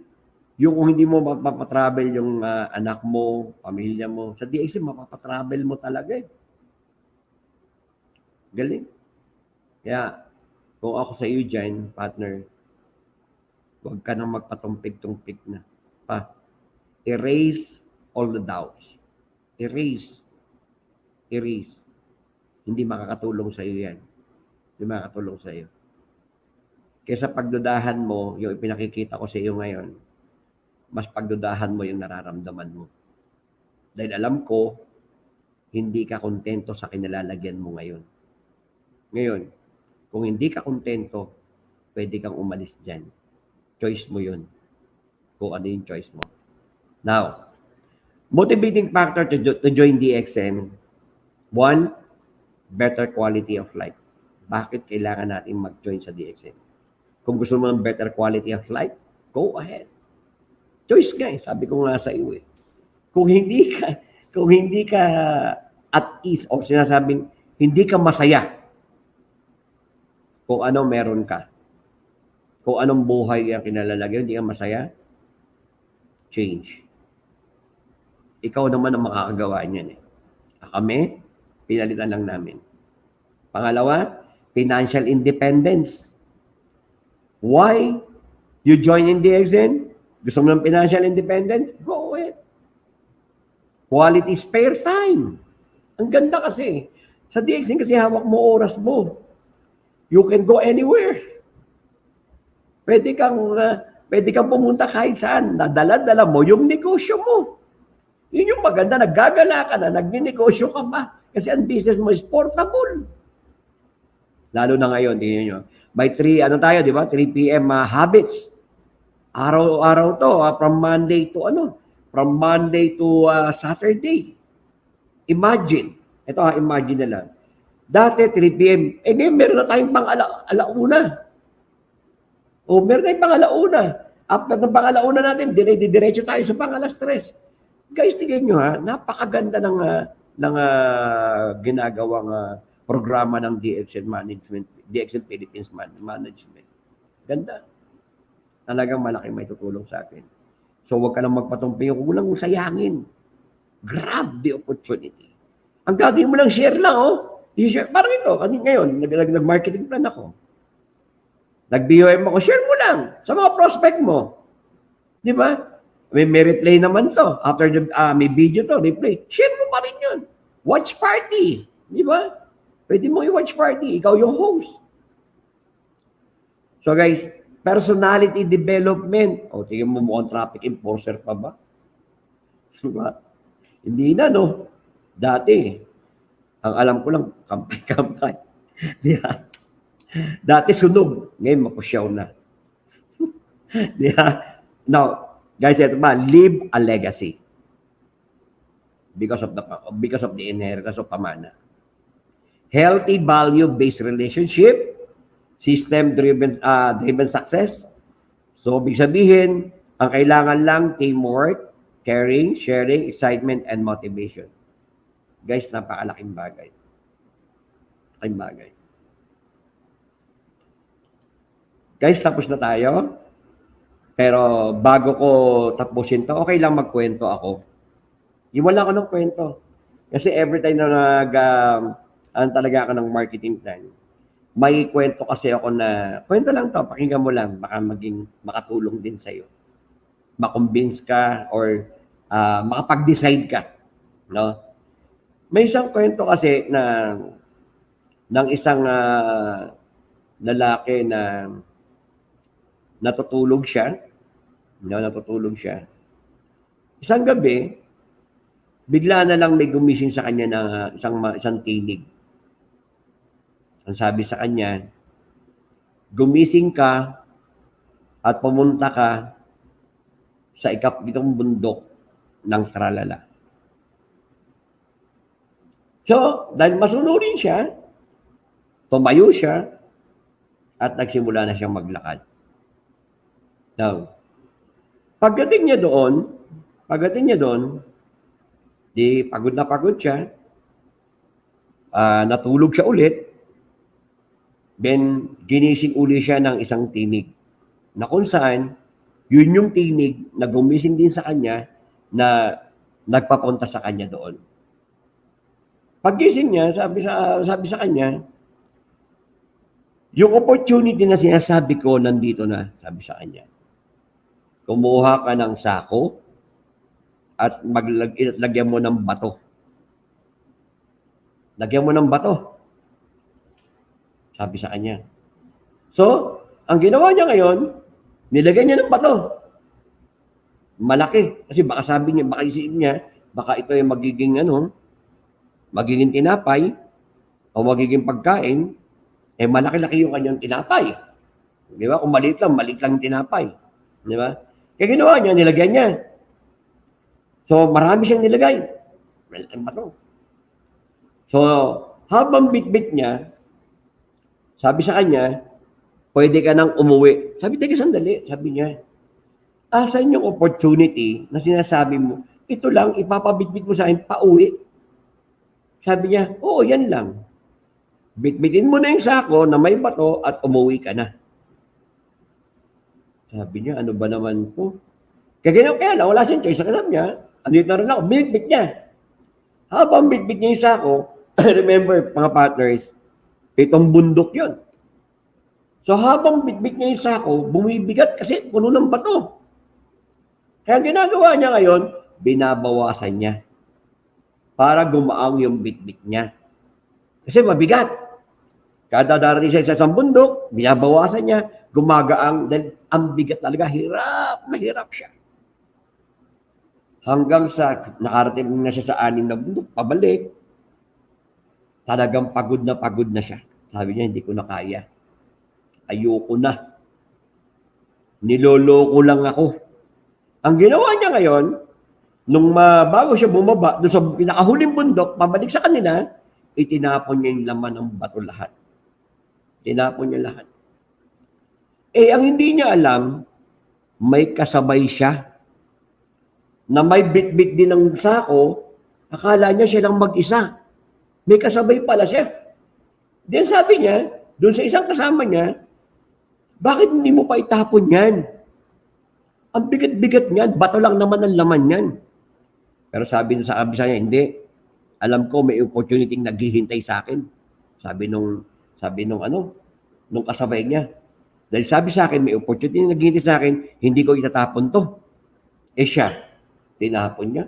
yung kung hindi mo mapatravel yung anak mo, pamilya mo, sa DXL, mapapatravel mo talaga eh. Galing. Kaya, kung ako sa iyo dyan, partner, huwag ka nang magpatumpik-tumpik na. Erase all the doubts. Erase. Hindi makakatulong sa iyo yan. Hindi makakatulong sa iyo. Kesa pagdudahan mo, yung ipinakikita ko sa iyo ngayon, mas pagdudahan mo yung nararamdaman mo. Dahil alam ko, hindi ka kontento sa kinalalagyan mo ngayon. Ngayon, kung hindi ka kontento, pwede kang umalis dyan. Choice mo yun. Kung ano yung choice mo. Now, motivating factor to join DXN, one, better quality of life. Bakit kailangan natin mag-join sa DXN? Kung gusto mo ng better quality of life, go ahead. Choice nga eh. Sabi ko nga sa iyo eh. Kung hindi ka at ease o sinasabing hindi ka masaya kung ano meron ka, kung anong buhay ang kinalalagyan, hindi ka masaya, change. Ikaw naman ang makakagawa niyan eh. Kami, pinalitan lang namin. Pangalawa, financial independence. Why you join in DXN? Gusto mo ng financial independence? Go ahead. Quality spare time. Ang ganda kasi. Sa DXN kasi hawak mo oras mo. You can go anywhere. Pwede kang pumunta kahit saan. Nadala-dala mo yung negosyo mo. Yun yung maganda. Naggagala ka na, nagninegosyo ka pa. Kasi ang business mo is portable. Lalo na ngayon, tingnan nyo. By 3 p.m. Habits. Araw-araw to, from Monday to Saturday. Imagine. Ito imagine na lang. Dati 3 p.m. Ngayon meron na tayong alauna. Meron tayong pang-alauna. After ng pang-alauna natin, diretso tayo sa pang-alas-3. Guys, tingnan nyo napakaganda ng ginagawang programa ng DXN Management, DXN Philippines Management. Ganda. Talagang malaki may tutulong sa akin. So, huwag ka lang magpatumping. Huwag mo lang sayangin. Grab the opportunity. Ang gagawin mo lang, share lang, I-share. Parang ito, ngayon, nag-marketing plan ako. Nag-BOM ako, share mo lang sa mga prospect mo. Di ba? May replay naman to. After may video to, replay. Share mo pa rin yun. Watch party. Di ba? Pwede mo i-watch party. Ikaw yung host. So guys, personality development. Tingnan mo mukhang traffic enforcer pa ba? Diba? Hindi na, no? Dati, ang alam ko lang, kampay-kampay. Diba? Dati sunog, ngayon mapusyaw na. Di ba? Now, guys, ito ba? Leave a legacy. Because of the inheritance of pamana. Healthy value-based relationship, system-driven driven success. So, ibig sabihin, ang kailangan lang teamwork, caring, sharing, excitement, and motivation. Guys, napakalaking bagay. Laking bagay. Guys, tapos na tayo. Pero bago ko tapusin to, okay lang magkwento ako. Wala ako ng kwento. Kasi every time na talaga ako ng marketing plan, may kwento kasi ako na, kwento lang to, pakinggan mo lang, baka makatulong din sa'yo. Ma-convince ka or makapag-decide ka. No? May isang kwento kasi na ng isang lalaki na natutulog siya. Natutulog siya. Isang gabi, bigla na lang may gumising sa kanya na isang tinig. Ang sabi sa kanya, gumising ka at pumunta ka sa ikapitong bundok ng Tralala. So, dahil masunurin siya, tumayo siya, at nagsimula na siyang maglakad. Now, pagdating niya doon, di pagod na pagod siya, natulog siya ulit, then ginising uli siya ng isang tinig na kung saan yun yung tinig na gumising din sa kanya na nagpapunta sa kanya doon. Paggising niya, sabi sa kanya, yung opportunity na sinasabi ko nandito na, sabi sa kanya. Kumuha ka ng sako at lagyan mo ng bato. Lagyan mo ng bato. Sabi sa kanya. So, ang ginawa niya ngayon, nilagyan niya ng bato. Malaki. Kasi baka sabi niya, baka isipin niya, baka ito ay magiging tinapay o magiging pagkain, malaki-laki yung kanyang tinapay. Di ba? Kung maliit lang yung tinapay. Di ba? Kaya ginawa niya, nilagyan niya. So, marami siyang nilagay. Malaking bato. So, habang bit-bit niya, sabi sa kanya, pwede ka nang umuwi. Sabi, teka sandali. Sabi niya, asan yung opportunity na sinasabi mo, ito lang, ipapabit-bit mo sa akin, pauwi. Sabi niya, oo, yan lang. Bitbitin mo na yung sako na may bato at umuwi ka na. Sabi niya, ano ba naman po? Kaya lang, wala siyang choice. Sabi niya, andito na rin ako, bitbit niya. Habang bitbit niya yung sako, remember, mga partners, itong bundok yun. So habang bitbit niya yung sako, bumibigat kasi puno ng bato. Kaya ginagawa niya ngayon, binabawasan niya para gumaang yung bitbit niya. Kasi mabigat. Kada darating siya sa isang bundok, binabawasan niya, gumagaang, dahil ang bigat talaga, mahirap siya. Hanggang sa nakarating na siya sa 6 na bundok, pabalik, talagang pagod na siya. Sabi niya, hindi ko na kaya. Ayoko na. Niloloko lang ako. Ang ginawa niya ngayon, nung bago siya bumaba, doon sa pinakahuling bundok, pabalik sa kanila, itinapon niya yung laman ng bato lahat. Tinapon niya lahat. Ang hindi niya alam, may kasabay siya na may bit-bit din ng sako, akala niya siya lang mag-isa. May kasabay pala siya. Then sabi niya, doon sa isang kasama niya, bakit hindi mo pa itapon yan? Ang bigat-bigat niyan, bato lang naman ang laman niyan. Pero sabi niya, hindi. Alam ko may opportunity naghihintay sa akin. Sabi nung kasabay niya. Dahil sabi sa akin, may opportunity naghihintay sa akin, hindi ko itatapon to. Siya, tinapon niya.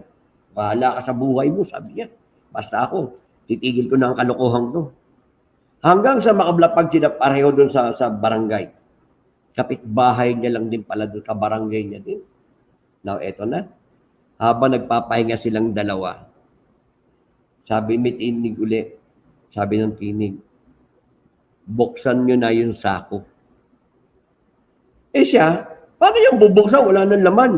Bahala ka sa buhay mo, sabi niya. Basta ako, titigil ko na ang kalokohan to. Hanggang sa makablapag sila pareho doon sa barangay. Kapitbahay niya lang din pala doon, kabarangay niya din. Now, eto na. Habang nagpapahinga silang dalawa, sabi, may tinig uli. Sabi ng tinig, buksan nyo na yung sako. Eh siya, paano yung bubuksan? Wala nang laman.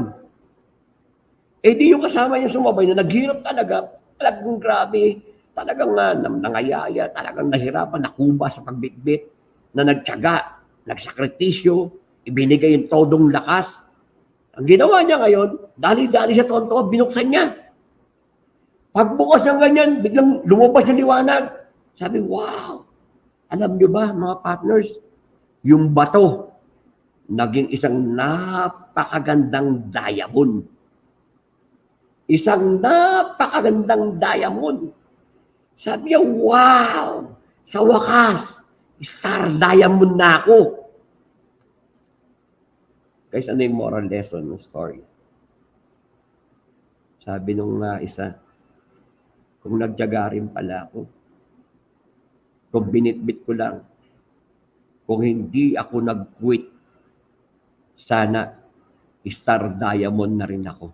Eh di yung kasama niya sumabay na naghirap talaga. Talagang grabe. Talagang nangayaya. Talagang nahirapan. Nakuba sa pagbitbit. Na nagtiyaga. Nagsakritisyo. Ibinigay yung todong lakas. Ang ginawa niya ngayon, dali-dali siya tonto, binuksan niya. Pagbukas ng ganyan, biglang lumabas yung liwanag. Sabi, wow! Alam niyo ba, mga partners, yung bato, naging isang napakagandang diamond. Isang napakagandang diamond. Sabi niya, wow! Sa wakas, star diamond na ako. Guys, ano yung moral lesson ng story? Sabi nung isa, kung nagtiyaga rin pala ako, kung binitbit ko lang, kung hindi ako nag-quit, sana star diamond na rin ako.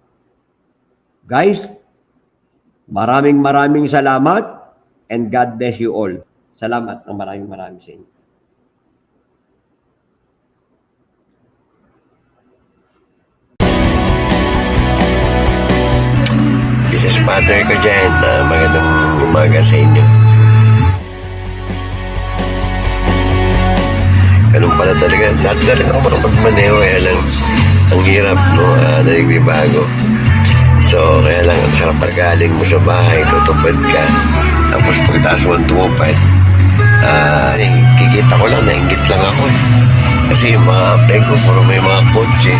Guys, maraming salamat and God bless you all. Salamat ng maraming sa inyo. Business partner ko dyan, magandang umaga sa inyo. Ganun pala talaga, lahat talaga ako magmaneho, kaya lang ang hirap, no? Nagbibago. So, kaya lang ang sarap pagkaling mo sa bahay, tutupad ka, tapos pagtaas mo ang tumupad, kikita ko lang, nainggit lang ako. Kasi yung mga apply ko, puro may mga kotse.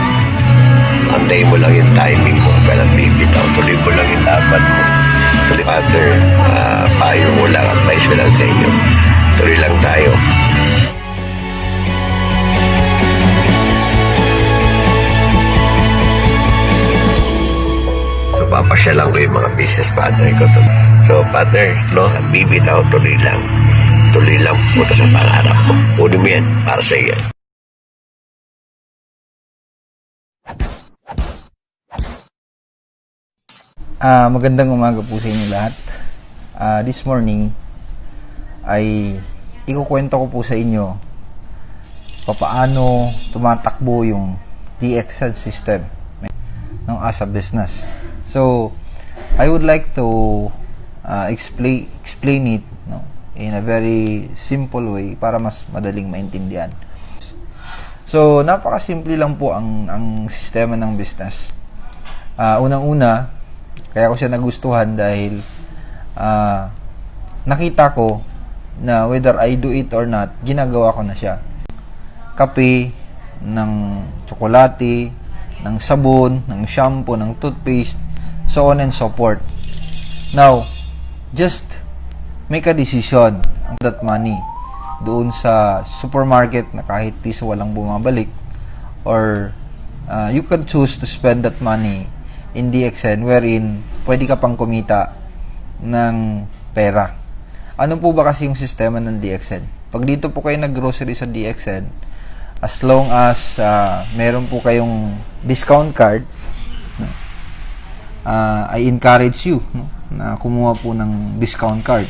Antayin mo lang yung timing mo, kailang bibitaw, tuloy mo lang yung dapat mo. Tuloy, Father, payo mo lang, advice ko lang sa inyo. Tuloy lang tayo. So, papasyalan ko yung mga business partner ko. So, partner, no, bibitaw, tuloy lang. Tuloy lang, puta sa pangarap mo. Unin mo yan, para sa iyo. Magandang umaga po sa inyo lahat. This morning ay ikukwento ko po sa inyo papaano tumatakbo yung DXL system ng as a business. So, I would like to explain it, no, in a very simple way para mas madaling maintindihan. So, napakasimple lang po ang sistema ng business. Unang-una, kaya ko siya nagustuhan dahil nakita ko na whether I do it or not, ginagawa ko na siya. Kape, ng tsokolate, ng sabon, ng shampoo, ng toothpaste, so on and so forth. Now, just make a decision on that money doon sa supermarket na kahit piso walang bumabalik, or you can choose to spend that money in DXN wherein pwede ka pang kumita ng pera. Ano po ba kasi yung sistema ng DXN? Pag dito po kayo nag-grocery sa DXN, as long as meron po kayong discount card, I encourage you, no, na kumuha po ng discount card.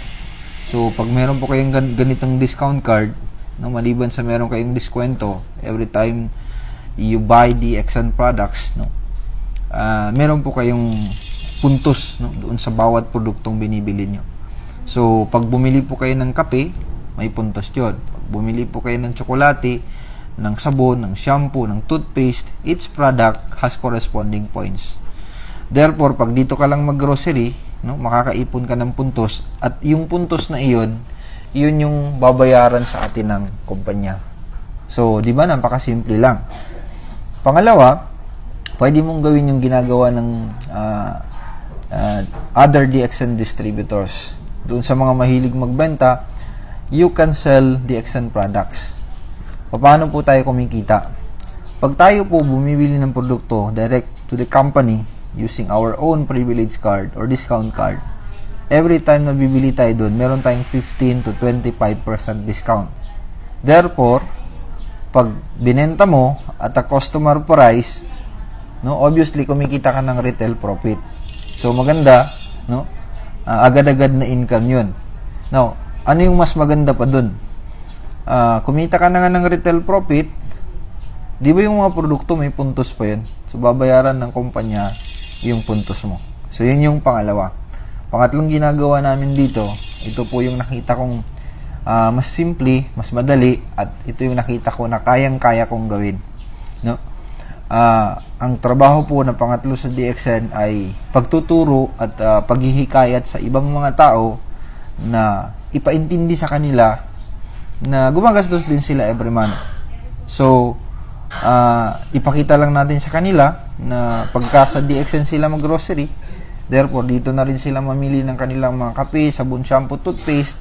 So, pag meron po kayong ganitong discount card, no, maliban sa meron kayong diskwento every time you buy DXN products, no, meron po kayong puntos, no, doon sa bawat produktong binibili nyo. So, pag bumili po kayo ng kape, may puntos yun. Pag bumili po kayo ng tsokolate, ng sabon, ng shampoo, ng toothpaste, each product has corresponding points. Therefore, pag dito ka lang mag-grocery, no, makakaipon ka ng puntos, at yung puntos na iyon, yun yung babayaran sa atin ng kumpanya. So, di ba, napakasimple lang. Pangalawa, pwede mong gawin yung ginagawa ng other DXN distributors. Doon sa mga mahilig magbenta, you can sell DXN products. Paano po tayo kumikita? Pag tayo po bumibili ng produkto direct to the company using our own privilege card or discount card, every time na bibili tayo doon, meron tayong 15 to 25% discount. Therefore, pag binenta mo at a customer price, no, obviously kumikita ka ng retail profit. So maganda, no? Agad-agad na income 'yun. Now, ano yung mas maganda pa dun? kumita ka na nga ng retail profit, di ba yung mga produkto may puntos pa yun? So, babayaran ng kumpanya yung puntos mo. So, yun yung pangalawa. Pangatlong ginagawa namin dito, ito po yung nakita kong mas simple, mas madali, at ito yung nakita ko na kayang-kaya kong gawin. No? Ang trabaho po na pangatlo sa DXN ay pagtuturo at paghihikayat sa ibang mga tao na ipaintindi sa kanila na gumagastos din sila every month. So, ipakita lang natin sa kanila na pagka sa DXN sila mag-grocery, therefore, dito na rin sila mamili ng kanilang mga kape, sabon, shampoo, toothpaste,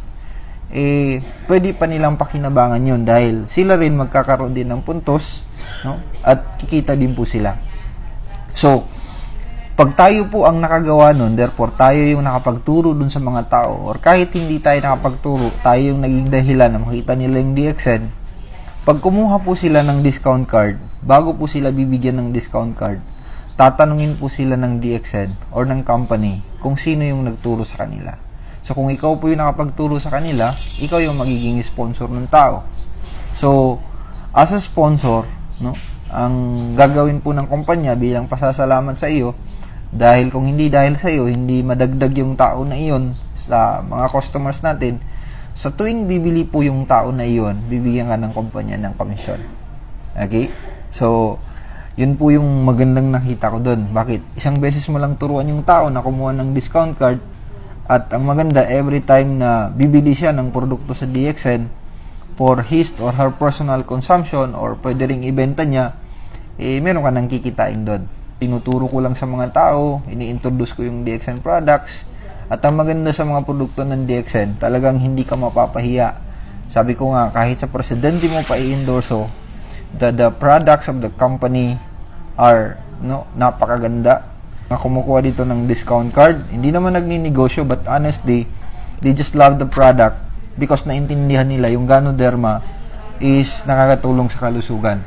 pwede pa nilang pakinabangan yun dahil sila rin magkakaroon din ng puntos, no? At kikita din po sila. So, pag tayo po ang nakagawa nun, therefore, tayo yung nakapagturo dun sa mga tao, or kahit hindi tayo nakapagturo, tayo yung naging dahilan na makita nila yung DXN. Pag kumuha po sila ng discount card, bago po sila bibigyan ng discount card, tatanungin po sila ng DXN or ng company kung sino yung nagturo sa kanila. So, kung ikaw po yung nakapagturo sa kanila, ikaw yung magiging sponsor ng tao. So, as a sponsor, no, ang gagawin po ng kumpanya bilang pasasalamat sa iyo, dahil kung hindi dahil sa iyo, hindi madagdag yung tao na iyon sa mga customers natin, sa tuwing bibili po yung tao na iyon, bibigyan ka ng kumpanya ng komisyon. Okay? So, yun po yung magandang nakita ko doon. Bakit? Isang beses mo lang turuan yung tao na kumuha ng discount card, at ang maganda, every time na bibili siya ng produkto sa DXN for his or her personal consumption or pwede ring ibenta niya, meron ka nang kikitain doon. Tinuturo ko lang sa mga tao, ini-introduce ko yung DXN products, at ang maganda sa mga produkto ng DXN, talagang hindi ka mapapahiya. Sabi ko nga, kahit sa presidente mo pa i-endorso, the products of the company are napakaganda. Mga kumukuha dito ng discount card, hindi naman nagninegosyo, but honestly, they just love the product because naintindihan nila yung Ganoderma is nakakatulong sa kalusugan.